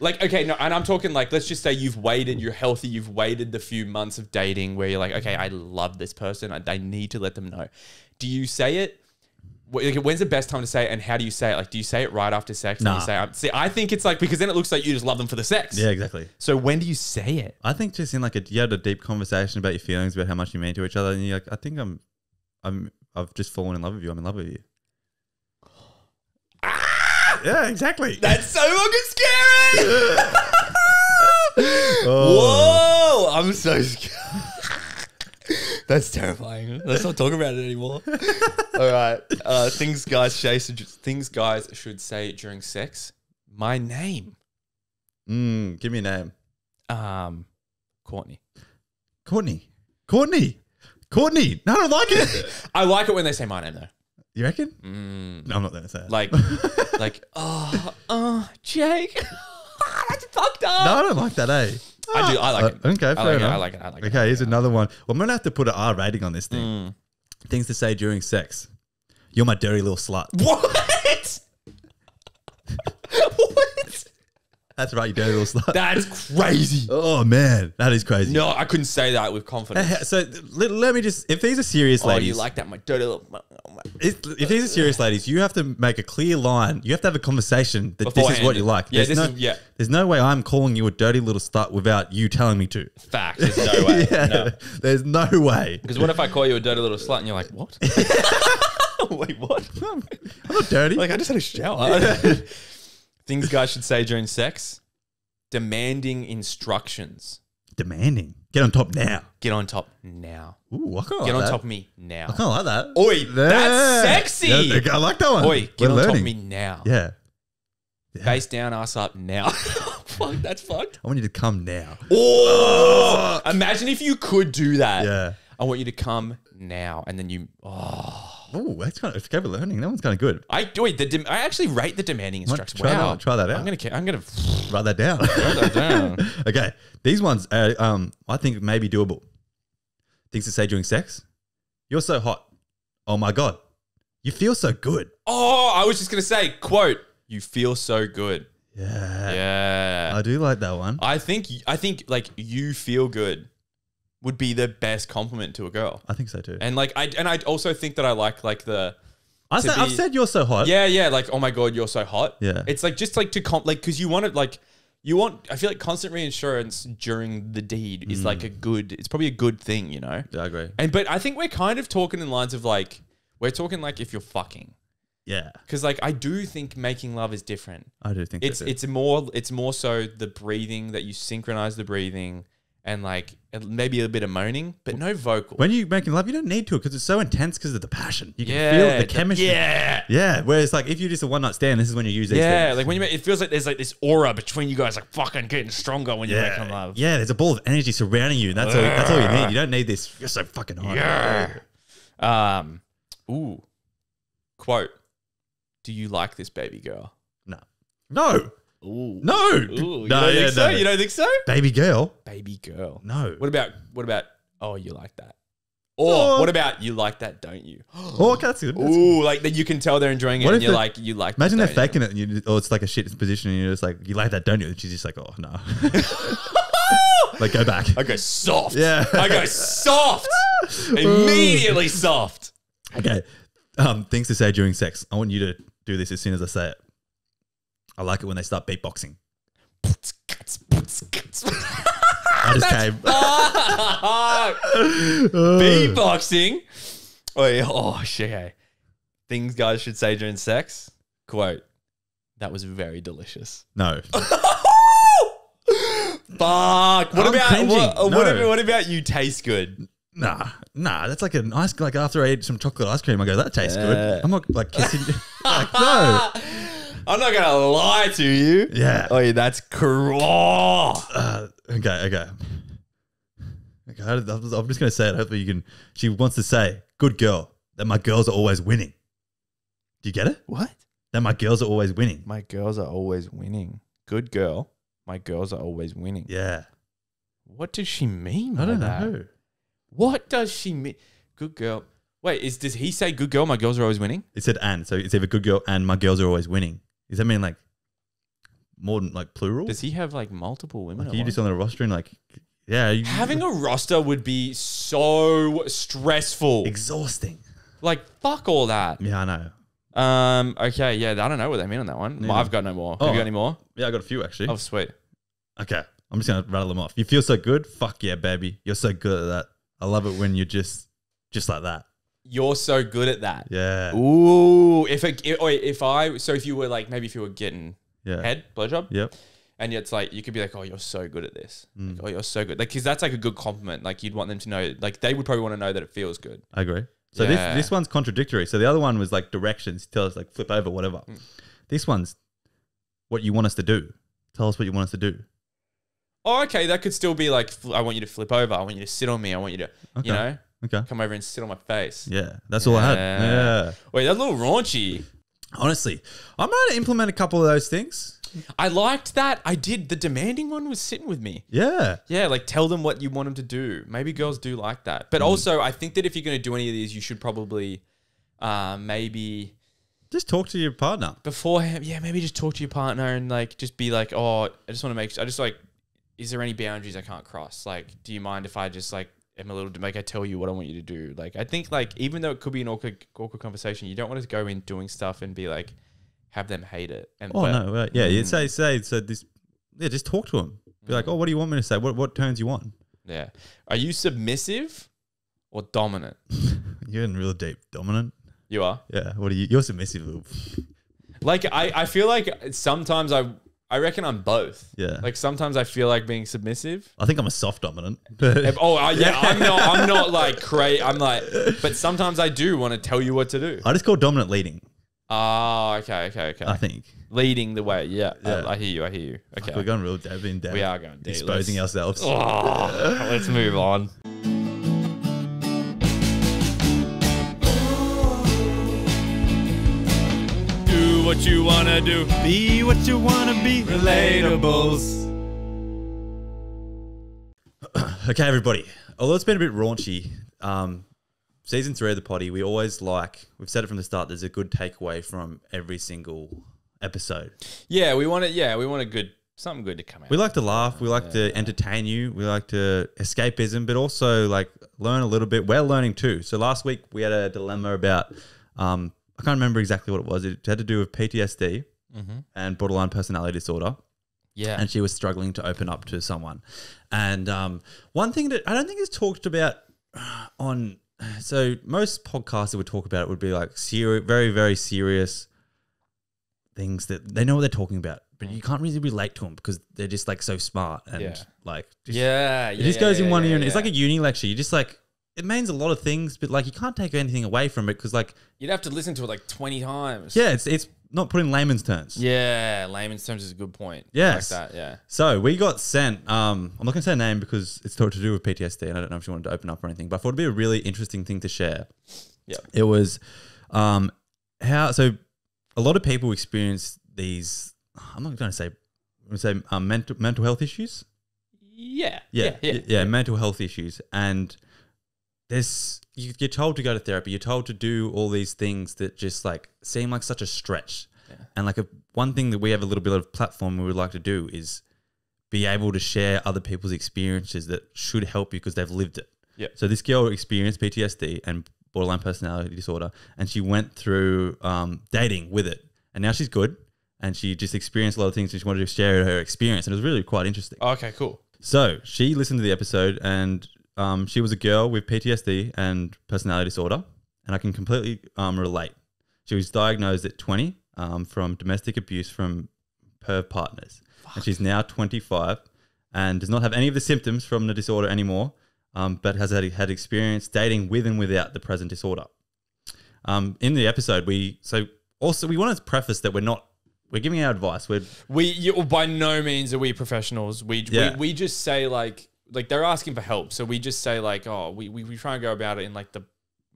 Speaker 1: Like, okay, no, and I'm talking like, let's just say you're healthy, you've waited the few months of dating where you're like, okay, I love this person, I need to let them know. Do you say it? When's the best time to say it, and how do you say it? Like, do you say it right after sex?
Speaker 2: Nah.
Speaker 1: And you say, see, I think it's like, because then it looks like you just love them for the sex.
Speaker 2: Yeah, exactly.
Speaker 1: So when do you say it?
Speaker 2: I think just in like you had a deep conversation about your feelings, about how much you mean to each other, and you're like, I think I've just fallen in love with you. I'm in love with you. Yeah, exactly.
Speaker 1: That's so fucking scary. Whoa, I'm so scared. That's terrifying. Let's not talk about it anymore. All right. Things guys should say during sex. My name.
Speaker 2: Give me a name.
Speaker 1: Courtney.
Speaker 2: Courtney. No, I don't like it.
Speaker 1: I like it when they say my name though.
Speaker 2: You reckon? No, I'm not going to say it.
Speaker 1: Like, Jake. That's fucked up.
Speaker 2: No, I don't like that, eh?
Speaker 1: I do. I like it.
Speaker 2: Okay, fair enough.
Speaker 1: I like it.
Speaker 2: Okay, here's another one. Well, I'm going to have to put an R rating on this thing. Things to say during sex. You're my dirty little slut.
Speaker 1: What? What?
Speaker 2: That's right, you dirty little slut.
Speaker 1: That's crazy.
Speaker 2: Oh, man. That is crazy.
Speaker 1: No, I couldn't say that with confidence.
Speaker 2: So let me just, if these are serious ladies.
Speaker 1: Oh, you like that, my dirty little...
Speaker 2: If these are serious ladies, you have to make a clear line. You have to have a conversation that this is what you like.
Speaker 1: Yeah,
Speaker 2: there's no way I'm calling you a dirty little slut without you telling me to.
Speaker 1: Fact. There's no way.
Speaker 2: Yeah,
Speaker 1: no.
Speaker 2: There's no way.
Speaker 1: Because what if I call you a dirty little slut and you're like, what? Wait, what?
Speaker 2: I'm not dirty.
Speaker 1: Like, I just had a shower. Things guys should say during sex. Demanding instructions.
Speaker 2: Demanding. Get on top now.
Speaker 1: Get on top now.
Speaker 2: Ooh, I kind of
Speaker 1: Get
Speaker 2: like
Speaker 1: on
Speaker 2: that.
Speaker 1: top of me now.
Speaker 2: I kind of like that.
Speaker 1: Oi, that's sexy.
Speaker 2: Yeah, I like that one.
Speaker 1: Oi, get
Speaker 2: We're
Speaker 1: on top
Speaker 2: learning.
Speaker 1: of me now.
Speaker 2: Yeah.
Speaker 1: Face down, ass up now. Fuck, that's fucked.
Speaker 2: I want you to come now.
Speaker 1: Oh, imagine if you could do that.
Speaker 2: Yeah.
Speaker 1: I want you to come now, and then you.
Speaker 2: Oh, that's kind of okay. We're learning. That one's kind of good.
Speaker 1: I actually rate the demanding instructions.
Speaker 2: Try
Speaker 1: Wow,
Speaker 2: try that out.
Speaker 1: I'm gonna
Speaker 2: write that down.
Speaker 1: write that down.
Speaker 2: Okay, these ones I think may be doable. Things to say during sex. You're so hot. Oh my god, you feel so good.
Speaker 1: Oh, I was just gonna say, quote, you feel so good.
Speaker 2: Yeah,
Speaker 1: Yeah.
Speaker 2: I do like that one.
Speaker 1: I think like you feel good would be the best compliment to a girl.
Speaker 2: I think so too.
Speaker 1: And like I also think that I like the
Speaker 2: I've said you're so hot.
Speaker 1: yeah, like, oh my god, you're so hot.
Speaker 2: Yeah.
Speaker 1: It's like just like to because you want it like I feel like constant reassurance during the deed is like it's probably a good thing, you know?
Speaker 2: Yeah, I agree.
Speaker 1: But I think we're kind of talking in lines of like we're talking like if you're fucking.
Speaker 2: Yeah.
Speaker 1: Because like I do think making love is different.
Speaker 2: I do think
Speaker 1: It's more so the breathing, that you synchronize the breathing, and like maybe a bit of moaning, but no vocal.
Speaker 2: When you're making love, you don't need to because it's so intense because of the passion. You can
Speaker 1: Yeah,
Speaker 2: feel the chemistry.
Speaker 1: Yeah.
Speaker 2: Whereas like if you're just a one night stand, this is when you use these
Speaker 1: Yeah,
Speaker 2: things.
Speaker 1: like when you make, it feels like there's like this aura between you guys, like fucking getting stronger when you're making love.
Speaker 2: Yeah, there's a ball of energy surrounding you. And that's all you need. You don't need this. You're so fucking hot.
Speaker 1: Yeah. Ooh. Quote. Do you like this baby girl?
Speaker 2: No.
Speaker 1: Ooh.
Speaker 2: No.
Speaker 1: Ooh, you don't think so? You don't think so?
Speaker 2: Baby girl.
Speaker 1: Baby girl.
Speaker 2: No.
Speaker 1: What about oh, you like that? Or what about you like that, don't you?
Speaker 2: Oh, okay, that's good.
Speaker 1: Ooh, like that you can tell they're enjoying it and you're like, you like
Speaker 2: imagine
Speaker 1: that,
Speaker 2: they're faking it and you, or it's like a shit position and you're just like, you like that, don't you? And she's just like, oh, no. Like, go back.
Speaker 1: I go soft.
Speaker 2: Yeah.
Speaker 1: I go soft. Immediately soft.
Speaker 2: Okay. Things to say during sex. I want you to do this as soon as I say it. I like it when they start beatboxing. I just came.
Speaker 1: Beatboxing. Oh, shit. Okay. Things guys should say during sex. Quote. That was very delicious.
Speaker 2: No.
Speaker 1: Fuck. What about you taste good?
Speaker 2: Nah. That's like a nice, like after I ate some chocolate ice cream, I go, that tastes good. I'm not like kissing. Like, no.
Speaker 1: I'm not gonna lie to you.
Speaker 2: Yeah.
Speaker 1: Oh, yeah, that's cruel.
Speaker 2: Okay. I'm just gonna say it. Hopefully you can. She wants to say, "Good girl." That my girls are always winning. Do you get it?
Speaker 1: What?
Speaker 2: That my girls are always winning.
Speaker 1: My girls are always winning. Good girl. My girls are always winning.
Speaker 2: Yeah.
Speaker 1: What does she mean by
Speaker 2: I don't
Speaker 1: that?
Speaker 2: know.
Speaker 1: What does she mean? Good girl. Wait, does he say good girl, my girls are always winning?
Speaker 2: It said and. So it's either good girl and my girls are always winning. Does that mean like more than like plural?
Speaker 1: Does he have like multiple women?
Speaker 2: Like, are you just on the roster and like, yeah.
Speaker 1: Having a roster would be so stressful.
Speaker 2: Exhausting.
Speaker 1: Like, fuck all that.
Speaker 2: Yeah, I know.
Speaker 1: Okay, yeah, I don't know what they mean on that one.
Speaker 2: Yeah.
Speaker 1: I've got no more. Have you got any more?
Speaker 2: Yeah, I got a few actually.
Speaker 1: Oh, sweet.
Speaker 2: Okay. I'm just going to rattle them off. You feel so good? Fuck yeah, baby. You're so good at that. I love it when you're just like that.
Speaker 1: You're so good at that.
Speaker 2: Yeah.
Speaker 1: Ooh. If you were like, maybe if you were getting head, blowjob.
Speaker 2: Yep.
Speaker 1: And it's like, you could be like, oh, you're so good at this. Like, oh, you're so good. Like, because that's like a good compliment. Like, you'd want them to know, like, they would probably want to know that it feels good.
Speaker 2: I agree. So this one's contradictory. So the other one was like directions. Tell us like flip over, whatever. This one's what you want us to do. Tell us what you want us to do.
Speaker 1: Oh, okay. That could still be like, I want you to flip over. I want you to sit on me. I want you to, you know, come over and sit on my face.
Speaker 2: Yeah. That's all I had. Yeah.
Speaker 1: Wait, that's a little raunchy.
Speaker 2: Honestly, I might implement a couple of those things.
Speaker 1: I liked that. I did. The demanding one was sitting with me.
Speaker 2: Yeah.
Speaker 1: Yeah, like tell them what you want them to do. Maybe girls do like that. But also, I think that if you're going to do any of these, you should probably maybe...
Speaker 2: Just talk to your partner.
Speaker 1: Beforehand, maybe just talk to your partner and like just be like, oh, I just want to make... is there any boundaries I can't cross? Like, do you mind if I just like am a little... Like, I tell you what I want you to do? Like, I think like, even though it could be an awkward conversation, you don't want to go in doing stuff and be like... have them hate it. And
Speaker 2: no, right. Yeah, you say so this. Yeah, just talk to them. Be like, oh, what do you want me to say? What turns you on?
Speaker 1: Yeah. Are you submissive or dominant?
Speaker 2: You're in real deep. Dominant.
Speaker 1: You are.
Speaker 2: Yeah. What are you? You're submissive.
Speaker 1: Like I feel like sometimes I reckon I'm both.
Speaker 2: Yeah.
Speaker 1: Like sometimes I feel like being submissive.
Speaker 2: I think I'm a soft dominant.
Speaker 1: I'm not like crazy. I'm like, but sometimes I do want to tell you what to do.
Speaker 2: I just call dominant leading.
Speaker 1: Oh, okay.
Speaker 2: I think.
Speaker 1: Leading the way. Yeah. I hear you. Okay.
Speaker 2: We're going real deep.
Speaker 1: We are going deep.
Speaker 2: Exposing ourselves.
Speaker 1: Let's move on. Do what you want to do.
Speaker 2: Be what you want to be.
Speaker 1: Relatables.
Speaker 2: Okay, everybody. Although it's been a bit raunchy, Season 3 of the potty, we always we've said it from the start, there's a good takeaway from every single episode.
Speaker 1: Yeah, we want something good to come out.
Speaker 2: We like to laugh. We like to entertain you. We like to escapism, but also like learn a little bit. We're learning too. So last week we had a dilemma about, I can't remember exactly what it was. It had to do with PTSD and borderline personality disorder.
Speaker 1: Yeah.
Speaker 2: And she was struggling to open up to someone. And one thing that I don't think is talked about on... So most podcasts that would talk about it would be like very, very serious things that they know what they're talking about. but you can't really relate to them because they're just like so smart and like just,
Speaker 1: it
Speaker 2: just goes in one ear and it's like a uni lecture. You just like it means a lot of things, but like you can't take anything away from it because like
Speaker 1: you'd have to listen to it like 20 times.
Speaker 2: Yeah, it's not put in layman's terms.
Speaker 1: Yeah, layman's terms is a good point.
Speaker 2: Yes.
Speaker 1: I like that, yeah. So
Speaker 2: we got sent, I'm not going to say a name because it's to do with PTSD and I don't know if you wanted to open up or anything, but I thought it'd be a really interesting thing to share.
Speaker 1: Yeah.
Speaker 2: It was so a lot of people experience these, I'm not going to say mental health issues.
Speaker 1: Yeah,
Speaker 2: mental health issues. And you're told to go to therapy. You're told to do all these things that just like seem like such a stretch. Yeah. And like one thing that we have a little bit of platform we would like to do is be able to share other people's experiences that should help you because they've lived it.
Speaker 1: Yeah.
Speaker 2: So this girl experienced PTSD and borderline personality disorder, and she went through dating with it, and now she's good, and she just experienced a lot of things, and she wanted to share her experience, and it was really quite interesting.
Speaker 1: Okay, cool.
Speaker 2: So she listened to the episode, and she was a girl with PTSD and personality disorder, and I can completely relate. She was diagnosed at 20 from domestic abuse from her partners. Fuck. And she's now 25 and does not have any of the symptoms from the disorder anymore, but has had experience dating with and without the present disorder. In the episode, we wanted to preface that we're giving our advice.
Speaker 1: By no means are we professionals. We just say like they're asking for help. So we just say like, oh, we try and go about it in like the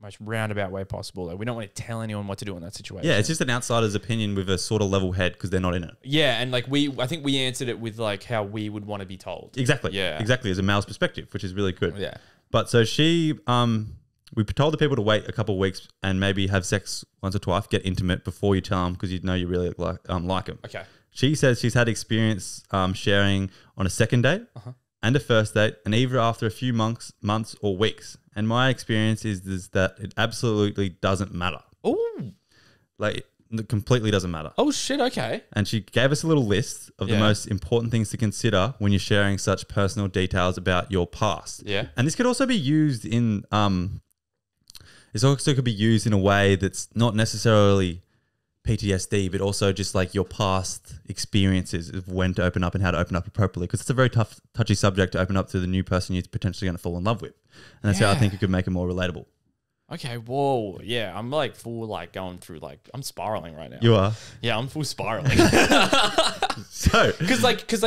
Speaker 1: most roundabout way possible. Like we don't want to tell anyone what to do in that situation.
Speaker 2: Yeah, it's just an outsider's opinion with a sort of level head because they're not in it. Yeah,
Speaker 1: and like I think we answered it with like how we would want to be told.
Speaker 2: Exactly.
Speaker 1: Yeah.
Speaker 2: Exactly, as a male's perspective, which is really good.
Speaker 1: Yeah.
Speaker 2: But so we told the people to wait a couple of weeks and maybe have sex once or twice, get intimate before you tell them because you know you really like them.
Speaker 1: Okay.
Speaker 2: She says she's had experience sharing on a second date and a first date, and either after a few months or weeks. And my experience is that it absolutely doesn't matter.
Speaker 1: Oh,
Speaker 2: like it completely doesn't matter.
Speaker 1: Oh shit! Okay.
Speaker 2: And she gave us a little list of the most important things to consider when you're sharing such personal details about your past.
Speaker 1: Yeah.
Speaker 2: And this could also be used in This also could be used in a way that's not necessarily PTSD, but also just like your past experiences of when to open up and how to open up appropriately. Because it's a very touchy subject to open up to the new person you're potentially going to fall in love with. And that's how I think it could make it more relatable.
Speaker 1: Okay, whoa. Yeah, I'm like full like going through like, I'm spiraling right now.
Speaker 2: You are?
Speaker 1: Yeah, I'm full spiraling.
Speaker 2: So.
Speaker 1: Because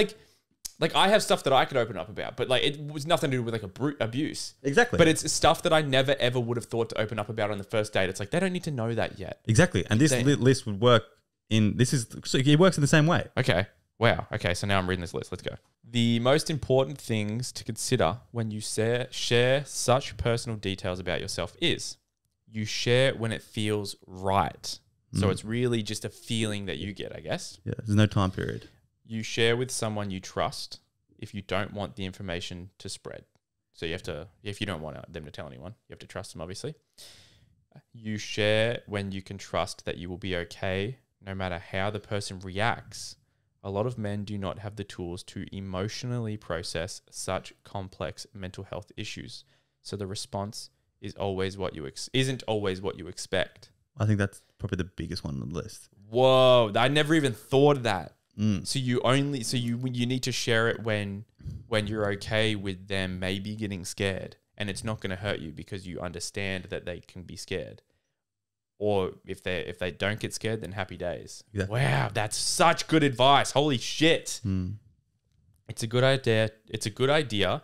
Speaker 1: like I have stuff that I could open up about, but like it was nothing to do with like abuse.
Speaker 2: Exactly.
Speaker 1: But it's stuff that I never ever would have thought to open up about on the first date. It's like they don't need to know that yet.
Speaker 2: Exactly. And this list would work it works in the same way.
Speaker 1: Okay. Wow. Okay, so now I'm reading this list. Let's go. The most important things to consider when you share such personal details about yourself is you share when it feels right. So it's really just a feeling that you get, I guess.
Speaker 2: Yeah, there's no time period.
Speaker 1: You share with someone you trust if you don't want the information to spread. So you have to, if you don't want them to tell anyone, you have to trust them, obviously. You share when you can trust that you will be okay, no matter how the person reacts. A lot of men do not have the tools to emotionally process such complex mental health issues. So the response is always what you isn't always what you expect.
Speaker 2: I think that's probably the biggest one on the list.
Speaker 1: Whoa, I never even thought of that. So you need to share it when you're okay with them maybe getting scared, and it's not going to hurt you because you understand that they can be scared. Or if they don't get scared, then happy days. Exactly. Wow, that's such good advice. Holy shit. It's a good idea. It's a good idea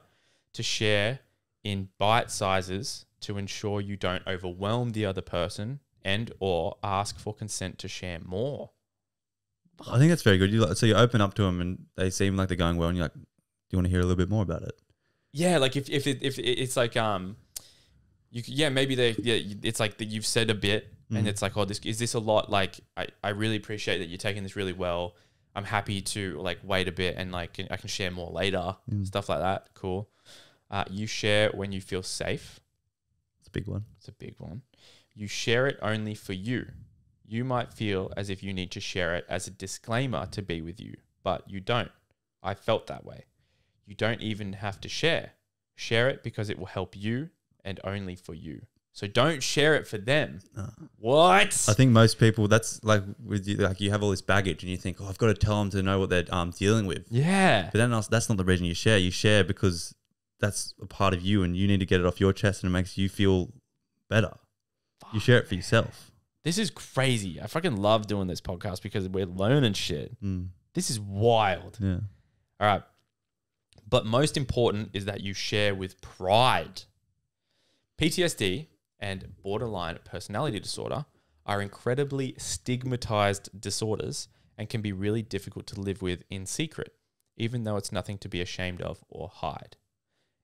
Speaker 1: to share in bite sizes to ensure you don't overwhelm the other person and or ask for consent to share more.
Speaker 2: I think that's very good. So you open up to them and they seem like they're going well, and you're like, do you want to hear a little bit more about it? Yeah,
Speaker 1: like if it's like maybe it's like that you've said a bit and it's like, oh, is this a lot? Like I really appreciate that you're taking this really well. I'm happy to like wait a bit and like I can share more later, stuff like that. Cool. You share when you feel safe.
Speaker 2: It's a big one.
Speaker 1: It's a big one. You share it only for you. You might feel as if you need to share it as a disclaimer to be with you, but you don't. I felt that way. You don't even have to share. Share it because it will help you and only for you. So don't share it for them. What?
Speaker 2: I think most people, that's like with you, like you have all this baggage and you think, oh, I've got to tell them to know what they're dealing with.
Speaker 1: Yeah.
Speaker 2: But then that's not the reason you share. You share because that's a part of you and you need to get it off your chest and it makes you feel better. You share it for yourself.
Speaker 1: This is crazy. I fucking love doing this podcast because we're learning shit. This is wild.
Speaker 2: Yeah.
Speaker 1: All right. But most important is that you share with pride. PTSD and borderline personality disorder are incredibly stigmatized disorders and can be really difficult to live with in secret, even though it's nothing to be ashamed of or hide.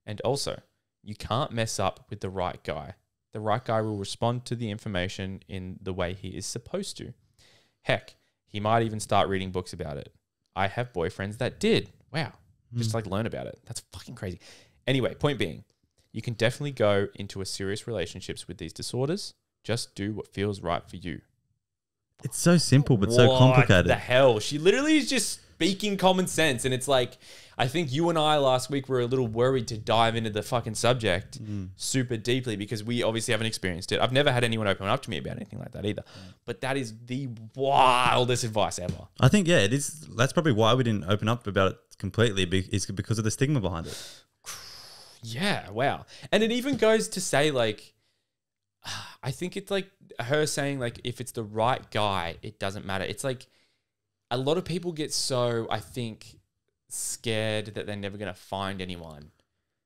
Speaker 1: And also, you can't mess up with the right guy. The right guy will respond to the information in the way he is supposed to. Heck, he might even start reading books about it. I have boyfriends that did. Wow. Just like learn about it. That's fucking crazy. Anyway, point being, you can definitely go into a serious relationships with these disorders. Just do what feels right for you.
Speaker 2: It's so simple, but so complicated.
Speaker 1: What the hell? She literally is just speaking common sense. And it's like, I think you and I last week were a little worried to dive into the fucking subject super deeply because we obviously haven't experienced it. I've never had anyone open up to me about anything like that either. But that is the wildest advice ever.
Speaker 2: I think, yeah, it is. That's probably why we didn't open up about it completely, is because of the stigma behind it.
Speaker 1: Yeah, wow. And it even goes to say, like, I think it's like her saying, like, if it's the right guy, it doesn't matter. It's like a lot of people get so, I think, scared that they're never going to find anyone.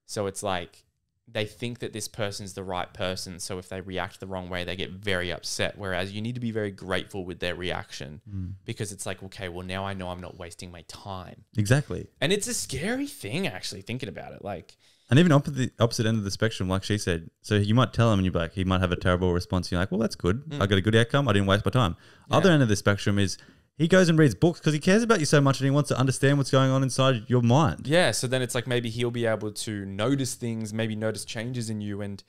Speaker 1: So it's like they think that this person's the right person. So if they react the wrong way, they get very upset. Whereas you need to be very grateful with their reaction because it's like, okay, well, now I know I'm not wasting my time.
Speaker 2: Exactly.
Speaker 1: And it's a scary thing, actually, thinking about it. Like,
Speaker 2: and even up at the opposite end of the spectrum, like she said. So you might tell him and you're like, he might have a terrible response. You're like, well, that's good. I got a good outcome. I didn't waste my time. Yeah. Other end of the spectrum is he goes and reads books because he cares about you so much and he wants to understand what's going on inside your mind.
Speaker 1: Yeah. So then it's like maybe he'll be able to notice things, maybe notice changes in you and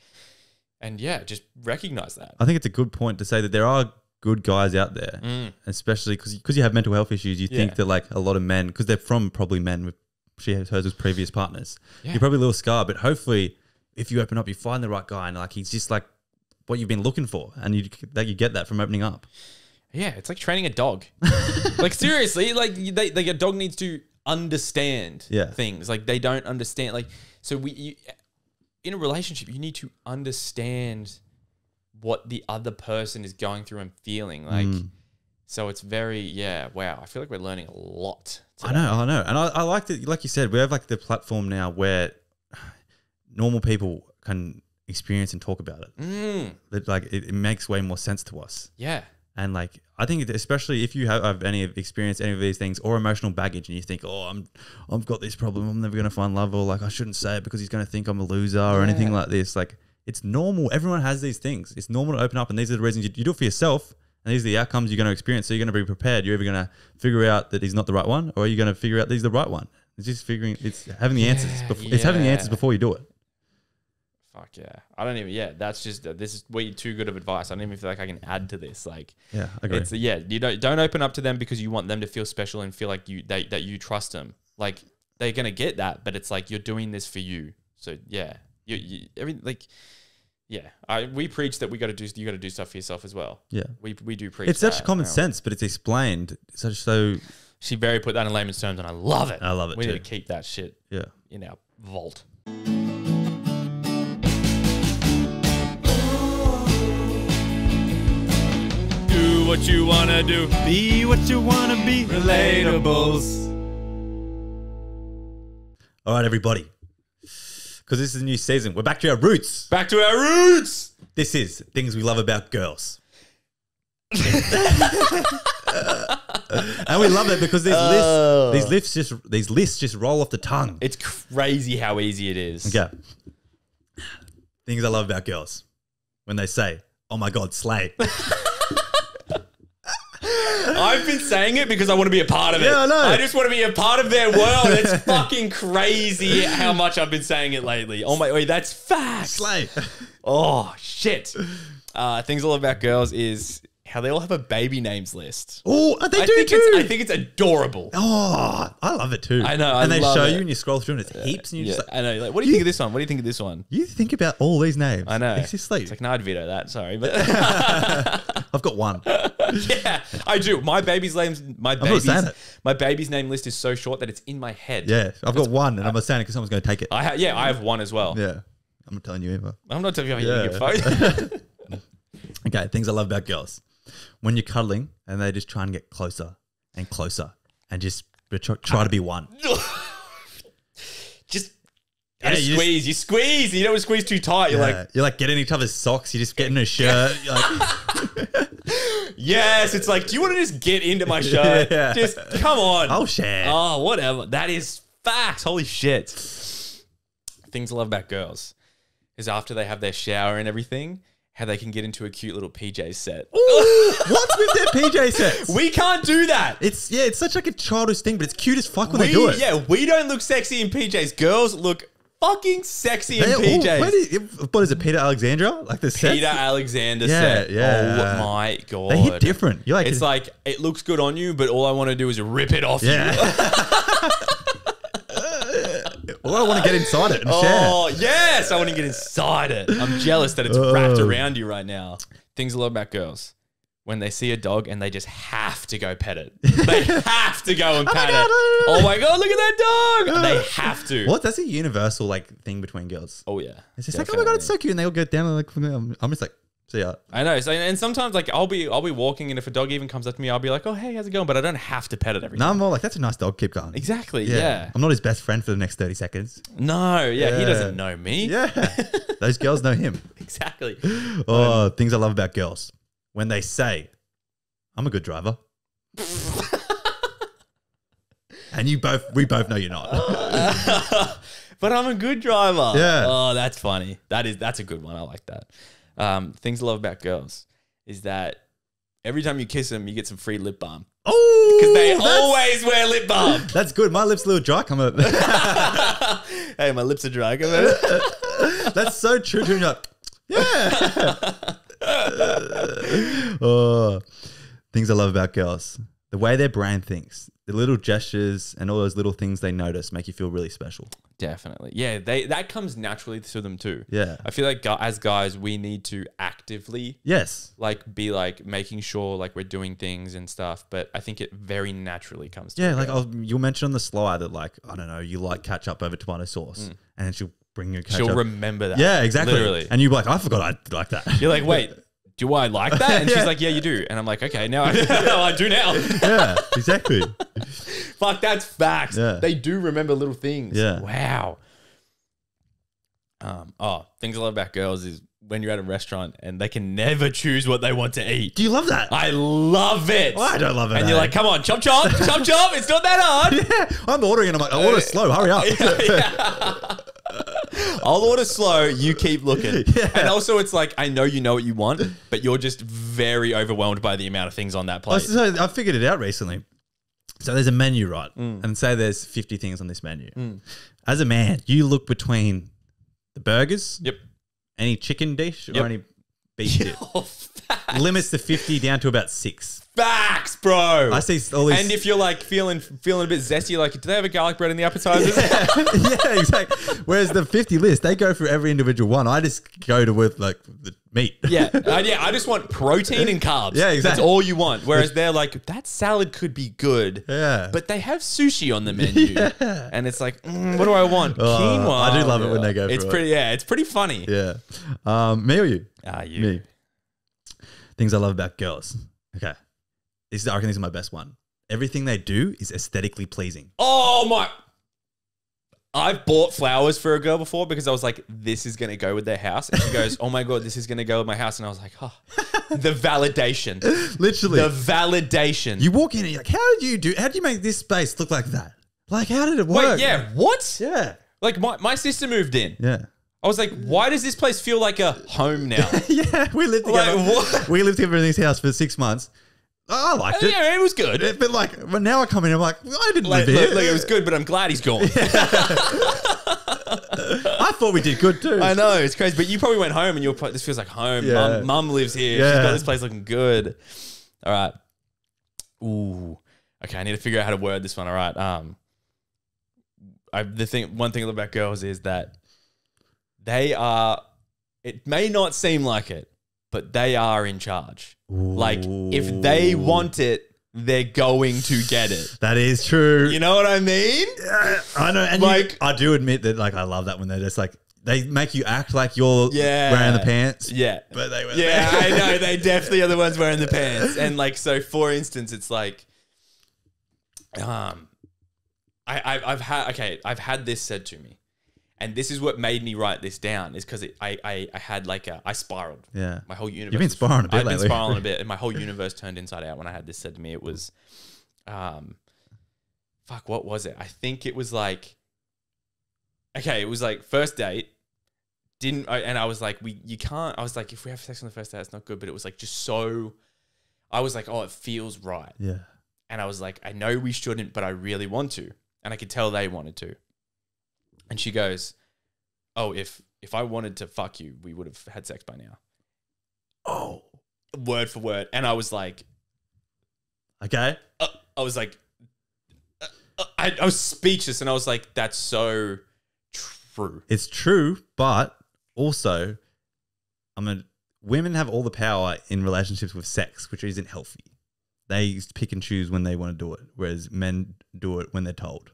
Speaker 1: yeah, just recognize that.
Speaker 2: I think it's a good point to say that there are good guys out there, especially because you have mental health issues. You think that like a lot of men, because they're from probably men with hers with previous partners. You're probably a little scarred, but hopefully if you open up, you find the right guy and like he's just like what you've been looking for, and you get that from opening up.
Speaker 1: Yeah, it's like training a dog. Like seriously, like a dog needs to understand things. Like they don't understand. Like so in a relationship, you need to understand what the other person is going through and feeling. Like so it's very wow. I feel like we're learning a lot today.
Speaker 2: I know. And I like that, like you said, we have like the platform now where normal people can experience and talk about it. That like it makes way more sense to us.
Speaker 1: Yeah.
Speaker 2: And like, I think especially if you have any experience any of these things or emotional baggage and you think, oh, I've got this problem, I'm never going to find love, or like I shouldn't say it because he's going to think I'm a loser or anything like this. Like it's normal. Everyone has these things. It's normal to open up, and these are the reasons you do it for yourself. And these are the outcomes you're going to experience. So you're going to be prepared. You're either going to figure out that he's not the right one, or you're going to figure out that he's the right one. It's just it's having the answers. It's having the answers before you do it.
Speaker 1: Fuck yeah. I don't even, that's just, this is way too good of advice. I don't even feel like I can add to this. Like,
Speaker 2: yeah, I agree.
Speaker 1: You don't open up to them because you want them to feel special and feel like that you trust them. Like they're going to get that, but it's like, you're doing this for you. So yeah, we preach that you got to do stuff for yourself as well. Yeah. We do preach.
Speaker 2: It's such common sense, but it's explained so.
Speaker 1: She very put that in layman's terms and I love it.
Speaker 2: I love it.
Speaker 1: We need to keep that shit in our vault. Do what you want to do.
Speaker 2: Be what you want to be.
Speaker 1: Relatables.
Speaker 2: All right, everybody. Because this is a new season. We're back to our roots.
Speaker 1: Back to our roots.
Speaker 2: This is things we love about girls. And we love it because these lists just roll off the tongue.
Speaker 1: It's crazy how easy it is.
Speaker 2: Okay. Things I love about girls. When they say, oh my God, slay.
Speaker 1: I've been saying it because I want to be a part of it.
Speaker 2: Yeah, I know.
Speaker 1: I just want to be a part of their world. It's fucking crazy how much I've been saying it lately. Oh my, wait, that's facts.
Speaker 2: Slay.
Speaker 1: Oh, shit. Things I love about girls is how they all have a baby names list.
Speaker 2: Oh, they
Speaker 1: I
Speaker 2: do
Speaker 1: think
Speaker 2: too.
Speaker 1: I think it's adorable.
Speaker 2: Oh, I love it too.
Speaker 1: I know,
Speaker 2: And
Speaker 1: I
Speaker 2: they
Speaker 1: love
Speaker 2: show
Speaker 1: it.
Speaker 2: you and you scroll through and it's heaps and you just like,
Speaker 1: I know. Like, what do you think of this one? What do you think of this one?
Speaker 2: you think about all these names.
Speaker 1: I know.
Speaker 2: It's just like,
Speaker 1: It's like, no, I'd veto that. Sorry, but
Speaker 2: I've got one.
Speaker 1: yeah, I do. My baby's
Speaker 2: not saying it.
Speaker 1: name list is so short that it's in my head.
Speaker 2: Yeah, I've got one and I'm not saying it because someone's going to take it.
Speaker 1: I have one as well.
Speaker 2: Yeah, I'm not telling you either.
Speaker 1: I'm not telling you how you
Speaker 2: Yeah.
Speaker 1: get phone.
Speaker 2: Okay, things I love about girls. When you're cuddling and they just try and get closer and closer and just try to be one.
Speaker 1: Just
Speaker 2: Yeah,
Speaker 1: you squeeze. You don't squeeze too tight. You're like,
Speaker 2: you're like getting each other's socks. You just get in a shirt. You're like,
Speaker 1: yes. It's like, do you want to just get into my shirt?
Speaker 2: Yeah.
Speaker 1: Just come on.
Speaker 2: I'll share.
Speaker 1: Oh, whatever. That is facts. Holy shit. Things I love about girls is after they have their shower and everything, how they can get into a cute little PJ set.
Speaker 2: Ooh, what's with their PJ sets?
Speaker 1: We can't do that.
Speaker 2: It's such like a childish thing, but it's cute as fuck when they do it.
Speaker 1: Yeah, we don't look sexy in PJs. Girls look fucking sexy in
Speaker 2: They all-
Speaker 1: PJs.
Speaker 2: what is it, Peter Alexandra? Like the sets?
Speaker 1: Peter Alexander
Speaker 2: Yeah,
Speaker 1: set.
Speaker 2: yeah.
Speaker 1: Oh my god.
Speaker 2: They hit different. You're like,
Speaker 1: It's like, it looks good on you, but all I want to do is rip it off you.
Speaker 2: yeah. Well, I want to get inside it and
Speaker 1: Oh, yes. I want to get inside it. I'm jealous that it's wrapped around you right now. Things I love about girls. When they see a dog and they just have to go pet it. They have to go and pet it. Oh my God, look at that dog. They have to.
Speaker 2: share. What? That's a universal like thing between girls.
Speaker 1: Oh, yeah.
Speaker 2: It's just like, oh my God, it's so cute. And they all go down and like, I'm just like, see ya.
Speaker 1: I know. So, and sometimes like I'll be walking and if a dog even comes up to me, I'll be like, oh, hey, how's it going? But I don't have to pet it every
Speaker 2: No,
Speaker 1: time.
Speaker 2: I'm more like, that's a nice dog. Keep going.
Speaker 1: Exactly. Yeah.
Speaker 2: I'm not his best friend for the next 30 seconds.
Speaker 1: No. Yeah. He
Speaker 2: Yeah.
Speaker 1: doesn't know me.
Speaker 2: Yeah. Those girls know him.
Speaker 1: Exactly.
Speaker 2: Oh, things I love about girls. When they say, I'm a good driver. And we both know you're not.
Speaker 1: But I'm a good driver.
Speaker 2: Yeah.
Speaker 1: Oh, that's funny. That's a good one. I like that. Things I love about girls is that every time you kiss them, you get some free lip balm.
Speaker 2: Oh,
Speaker 1: Because they always wear lip balm.
Speaker 2: That's good. My lips are a little dry. Come up.
Speaker 1: Hey, my lips are dry. Come on.
Speaker 2: That's so true. You're like, yeah. Oh, things I love about girls. The way their brain thinks. The little gestures and all those little things they notice make you feel really special.
Speaker 1: Definitely. Yeah, that comes naturally to them too.
Speaker 2: Yeah.
Speaker 1: I feel like as guys, we need to actively
Speaker 2: Yes.
Speaker 1: like be like making sure like we're doing things and stuff. But I think it very naturally comes to
Speaker 2: Yeah,
Speaker 1: a
Speaker 2: like
Speaker 1: girl.
Speaker 2: you'll mention on the slide that like, I don't know, you like ketchup over tomato sauce. And then she'll bring you ketchup.
Speaker 1: She'll remember that.
Speaker 2: Yeah, exactly.
Speaker 1: Literally.
Speaker 2: And you're like, I forgot I like that.
Speaker 1: You're like, wait, do I like that? And
Speaker 2: Yeah.
Speaker 1: she's like, yeah, you do. And I'm like, okay, now I do now.
Speaker 2: Yeah, exactly.
Speaker 1: Fuck, that's facts.
Speaker 2: Yeah.
Speaker 1: They do remember little things.
Speaker 2: Yeah.
Speaker 1: Wow. Things I love about girls is when you're at a restaurant and they can never choose what they want to eat.
Speaker 2: Do you love that?
Speaker 1: I love it.
Speaker 2: I don't love it.
Speaker 1: And you're like, come on, chop, chop, chop, chop. It's not that hard.
Speaker 2: yeah, I'm ordering and I'm like, I order slow. Hurry up.
Speaker 1: Yeah. I'll order slow. You keep looking.
Speaker 2: Yeah.
Speaker 1: And also, it's like, I know you know what you want, but you're just very overwhelmed by the amount of things on that plate.
Speaker 2: So I figured it out recently. So there's a menu, right? And say there's 50 things on this menu. As a man, you look between the burgers,
Speaker 1: Yep.
Speaker 2: any chicken dish,
Speaker 1: Yep.
Speaker 2: or any beef dish.
Speaker 1: Oh, facts.
Speaker 2: Limits the 50 down to about 6.
Speaker 1: Facts, bro.
Speaker 2: I see all these.
Speaker 1: And if you're like feeling a bit zesty, you're like, do they have a garlic bread in the appetizers?
Speaker 2: yeah, exactly. Whereas the 50 list, they go for every individual one. I just go to with like the meat.
Speaker 1: Yeah. I just want protein and carbs.
Speaker 2: Yeah, exactly.
Speaker 1: That's all you want. Whereas they're like, that salad could be good.
Speaker 2: Yeah.
Speaker 1: But they have sushi on the menu.
Speaker 2: Yeah.
Speaker 1: And it's like, what do I want?
Speaker 2: Oh,
Speaker 1: Quinoa.
Speaker 2: I do love it when they go for
Speaker 1: it's
Speaker 2: it.
Speaker 1: pretty, yeah, it's pretty funny.
Speaker 2: Yeah. Me or you?
Speaker 1: You.
Speaker 2: Me. Things I love about girls. Okay. I reckon this is my best one. Everything they do is aesthetically pleasing.
Speaker 1: Oh my. I've bought flowers for a girl before because I was like, this is going to go with their house. And she goes, oh my God, this is going to go with my house. And I was like, oh, the validation.
Speaker 2: Literally.
Speaker 1: The validation.
Speaker 2: You walk in and you're like, how did you make this space look like that? Like, how did it work?
Speaker 1: Wait, yeah, what?
Speaker 2: Yeah.
Speaker 1: Like my sister moved in.
Speaker 2: Yeah.
Speaker 1: I was like, why does this place feel like a home now?
Speaker 2: Yeah. We lived together.
Speaker 1: Like, what?
Speaker 2: We lived together in this house for 6 months. I liked it.
Speaker 1: Yeah, it was good.
Speaker 2: But like, when now I come in, I'm like, I didn't
Speaker 1: Like,
Speaker 2: live here.
Speaker 1: look, it was good, but I'm glad he's gone.
Speaker 2: I thought we did good too.
Speaker 1: I know, it's crazy. But you probably went home and you're this feels like home.
Speaker 2: Yeah.
Speaker 1: Mum lives here.
Speaker 2: Yeah.
Speaker 1: She's got this place looking good. All right. Ooh. Okay, I need to figure out how to word this one. All right. One thing I love about girls is that they are, it may not seem like it, but they are in charge.
Speaker 2: Ooh.
Speaker 1: Like, if they want it, they're going to get it.
Speaker 2: That is true.
Speaker 1: You know what I mean?
Speaker 2: Yeah, I know. And
Speaker 1: Like-
Speaker 2: I do admit that, like, I love that when they're just like, they make you act like you're wearing the pants.
Speaker 1: Yeah.
Speaker 2: But they wear the
Speaker 1: Yeah,
Speaker 2: pants.
Speaker 1: I know. They definitely are the ones wearing the pants. And like, so for instance, it's like, I've had this said to me, and this is what made me write this down, is because I had like I spiraled.
Speaker 2: Yeah.
Speaker 1: My whole universe.
Speaker 2: You've been spiraling a bit
Speaker 1: I've
Speaker 2: lately.
Speaker 1: been spiraling a bit, and my whole universe turned inside out when I had this said to me. It was, fuck, what was it? I think it was like, okay, it was like first date. And I was like, you can't. I was like, if we have sex on the first date, it's not good. But it was like just so. I was like, oh, it feels right.
Speaker 2: Yeah.
Speaker 1: And I was like, I know we shouldn't, but I really want to. And I could tell they wanted to. And she goes, oh, if I wanted to fuck you, we would have had sex by now. Oh, word for word. And I was like,
Speaker 2: Okay.
Speaker 1: I was like, I was speechless. And I was like, that's so true.
Speaker 2: It's true, but also, women have all the power in relationships with sex, which isn't healthy. They pick and choose when they want to do it, whereas men do it when they're told.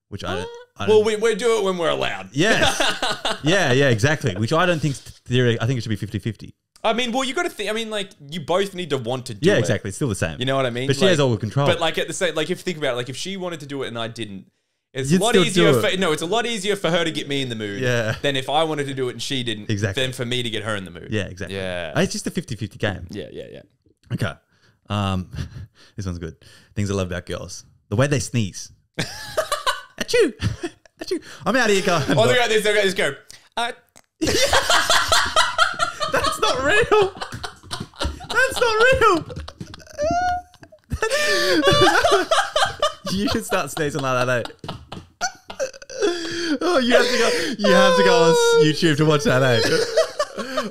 Speaker 2: Which I don't.
Speaker 1: Well, we do it when we're allowed.
Speaker 2: Yes. yeah, exactly. Which I don't think theoretically. I think it should be 50-50.
Speaker 1: I mean, well, you got to think. I mean, like, you both need to want to do it.
Speaker 2: Yeah, exactly. It's still the same.
Speaker 1: You know what I mean?
Speaker 2: But she has all the control.
Speaker 1: But like at the same, like if you think about it, like if she wanted to do it and I didn't, it's
Speaker 2: You'd
Speaker 1: a lot
Speaker 2: still
Speaker 1: easier.
Speaker 2: do it.
Speaker 1: It's a lot easier for her to get me in the mood.
Speaker 2: Yeah.
Speaker 1: Than if I wanted to do it and she didn't.
Speaker 2: Exactly.
Speaker 1: Than for me to get her in the mood.
Speaker 2: Yeah, exactly.
Speaker 1: Yeah.
Speaker 2: It's just a 50-50 game.
Speaker 1: Yeah.
Speaker 2: Okay. This one's good. Things I love about girls. The way they sneeze. Achoo. Achoo. I'm out of here, guys.
Speaker 1: Oh, look at this. Look at this. Go.
Speaker 2: That's not real. That's not real. You should start sneezing like that, eh? Oh, you have to go. You have to go on YouTube to watch that, eh?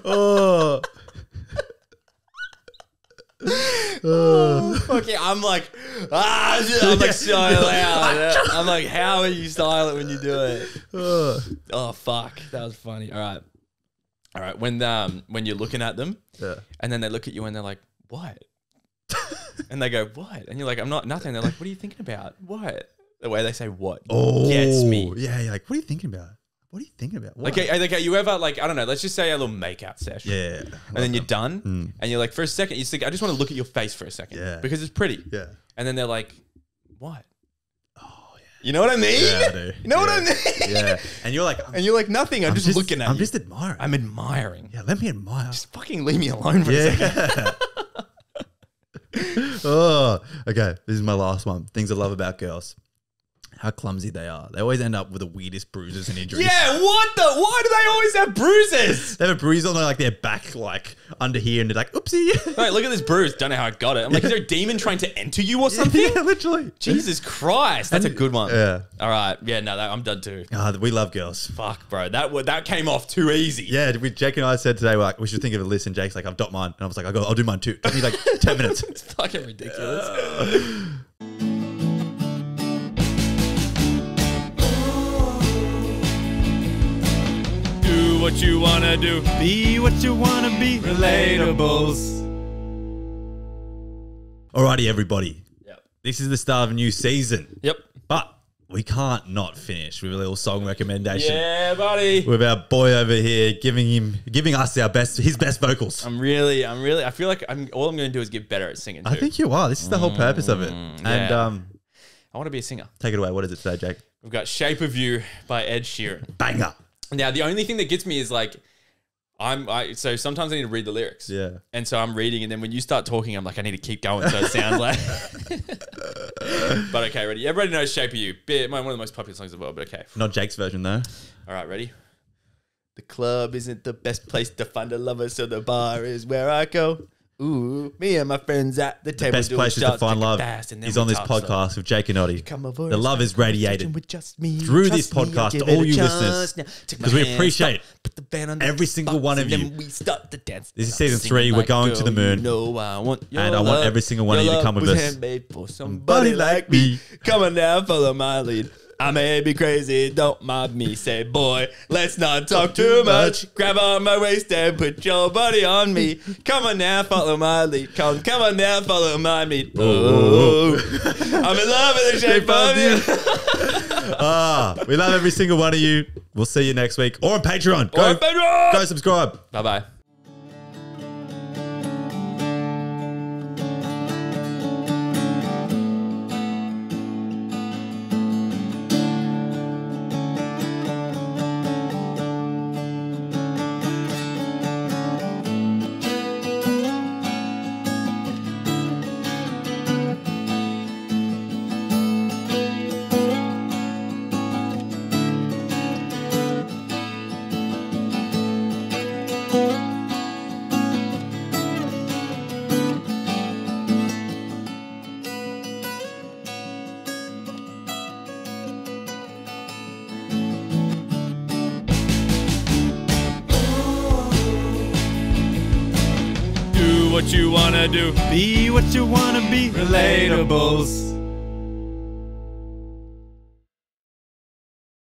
Speaker 2: Oh.
Speaker 1: Fuck yeah. I'm like so loud. I'm like, how are you silent when you do it? Oh, fuck. That was funny. All right. When you're looking at them, and then they look at you and they're like, what? And they go, what? And you're like, I'm not nothing. They're like, what are you thinking about? What? The way they say what gets me.
Speaker 2: Yeah, you're like, what are you thinking about? What are you thinking about? What?
Speaker 1: Like, are you ever like, I don't know, let's just say a little makeout session.
Speaker 2: Yeah.
Speaker 1: And then you're done. And you're like, for a second, you think, I just want to look at your face for a second.
Speaker 2: Yeah.
Speaker 1: Because it's pretty.
Speaker 2: Yeah.
Speaker 1: And then they're like, what? Oh, yeah. You know what I mean?
Speaker 2: Yeah, I do.
Speaker 1: You know what I mean?
Speaker 2: Yeah. And you're like,
Speaker 1: And you're like, nothing. I'm just looking at you.
Speaker 2: I'm just admiring.
Speaker 1: I'm admiring.
Speaker 2: Yeah, let me admire.
Speaker 1: Just fucking leave me alone for a second.
Speaker 2: Oh, okay. This is my last one. Things I love about girls. How clumsy they are. They always end up with the weirdest bruises and injuries.
Speaker 1: Yeah, why do they always have bruises?
Speaker 2: They have a bruise on like their back, like under here, and they're like, oopsie.
Speaker 1: Right, look at this bruise. Don't know how I got it. I'm like, is there a demon trying to enter you or something?
Speaker 2: Yeah, literally.
Speaker 1: Jesus Christ. That's a good one.
Speaker 2: Yeah.
Speaker 1: All right. Yeah, no, I'm done too.
Speaker 2: We love girls.
Speaker 1: Fuck, bro. That came off too easy.
Speaker 2: Yeah, Jake and I said today, we're like, we should think of a list, and Jake's like, I've got mine. And I was like, I'll do mine too. Give me like 10 minutes.
Speaker 1: It's fucking ridiculous. Do what you wanna do.
Speaker 2: Be what you want to be.
Speaker 1: Relatables.
Speaker 2: Alrighty, everybody.
Speaker 1: Yep.
Speaker 2: This is the start of a new season.
Speaker 1: Yep.
Speaker 2: But we can't not finish with a little song recommendation.
Speaker 1: Yeah, buddy.
Speaker 2: With our boy over here giving us his best vocals.
Speaker 1: I feel like all I'm going to do is get better at singing too.
Speaker 2: I think you are. This is the whole purpose of it. And
Speaker 1: I want to be a singer.
Speaker 2: take it away. What is it today, Jake?
Speaker 1: We've got Shape of You by Ed Sheeran.
Speaker 2: Banger.
Speaker 1: Now, the only thing that gets me is like, so sometimes I need to read the lyrics.
Speaker 2: Yeah.
Speaker 1: And so I'm reading, and then when you start talking, I'm like, I need to keep going so it sounds like. But okay, ready? Everybody knows Shape of You. One of the most popular songs of the world, but okay.
Speaker 2: Not Jake's version, though.
Speaker 1: All right, ready? The club isn't the best place to find a lover, so the bar is where I go. Ooh, me and my friends at the table.
Speaker 2: Best places to find love is on this podcast with Jake and Oddie. The love is radiated through this podcast to all you listeners because we appreciate every single one of you. This is season 3. We're going to the moon. And I want every single one of you to come with us.
Speaker 1: For somebody like me. Come on now, follow my lead. I may be crazy, don't mob me. Say, boy, let's not talk too much. Grab on my waist and put your body on me. Come on now, follow my lead. Come on now, follow my lead. Oh, I'm in love with the shape of you.
Speaker 2: We love every single one of you. We'll see you next week. Or on Patreon. Go subscribe.
Speaker 1: Bye-bye. What you wanna do,
Speaker 2: Be what you wanna be.
Speaker 1: relatables.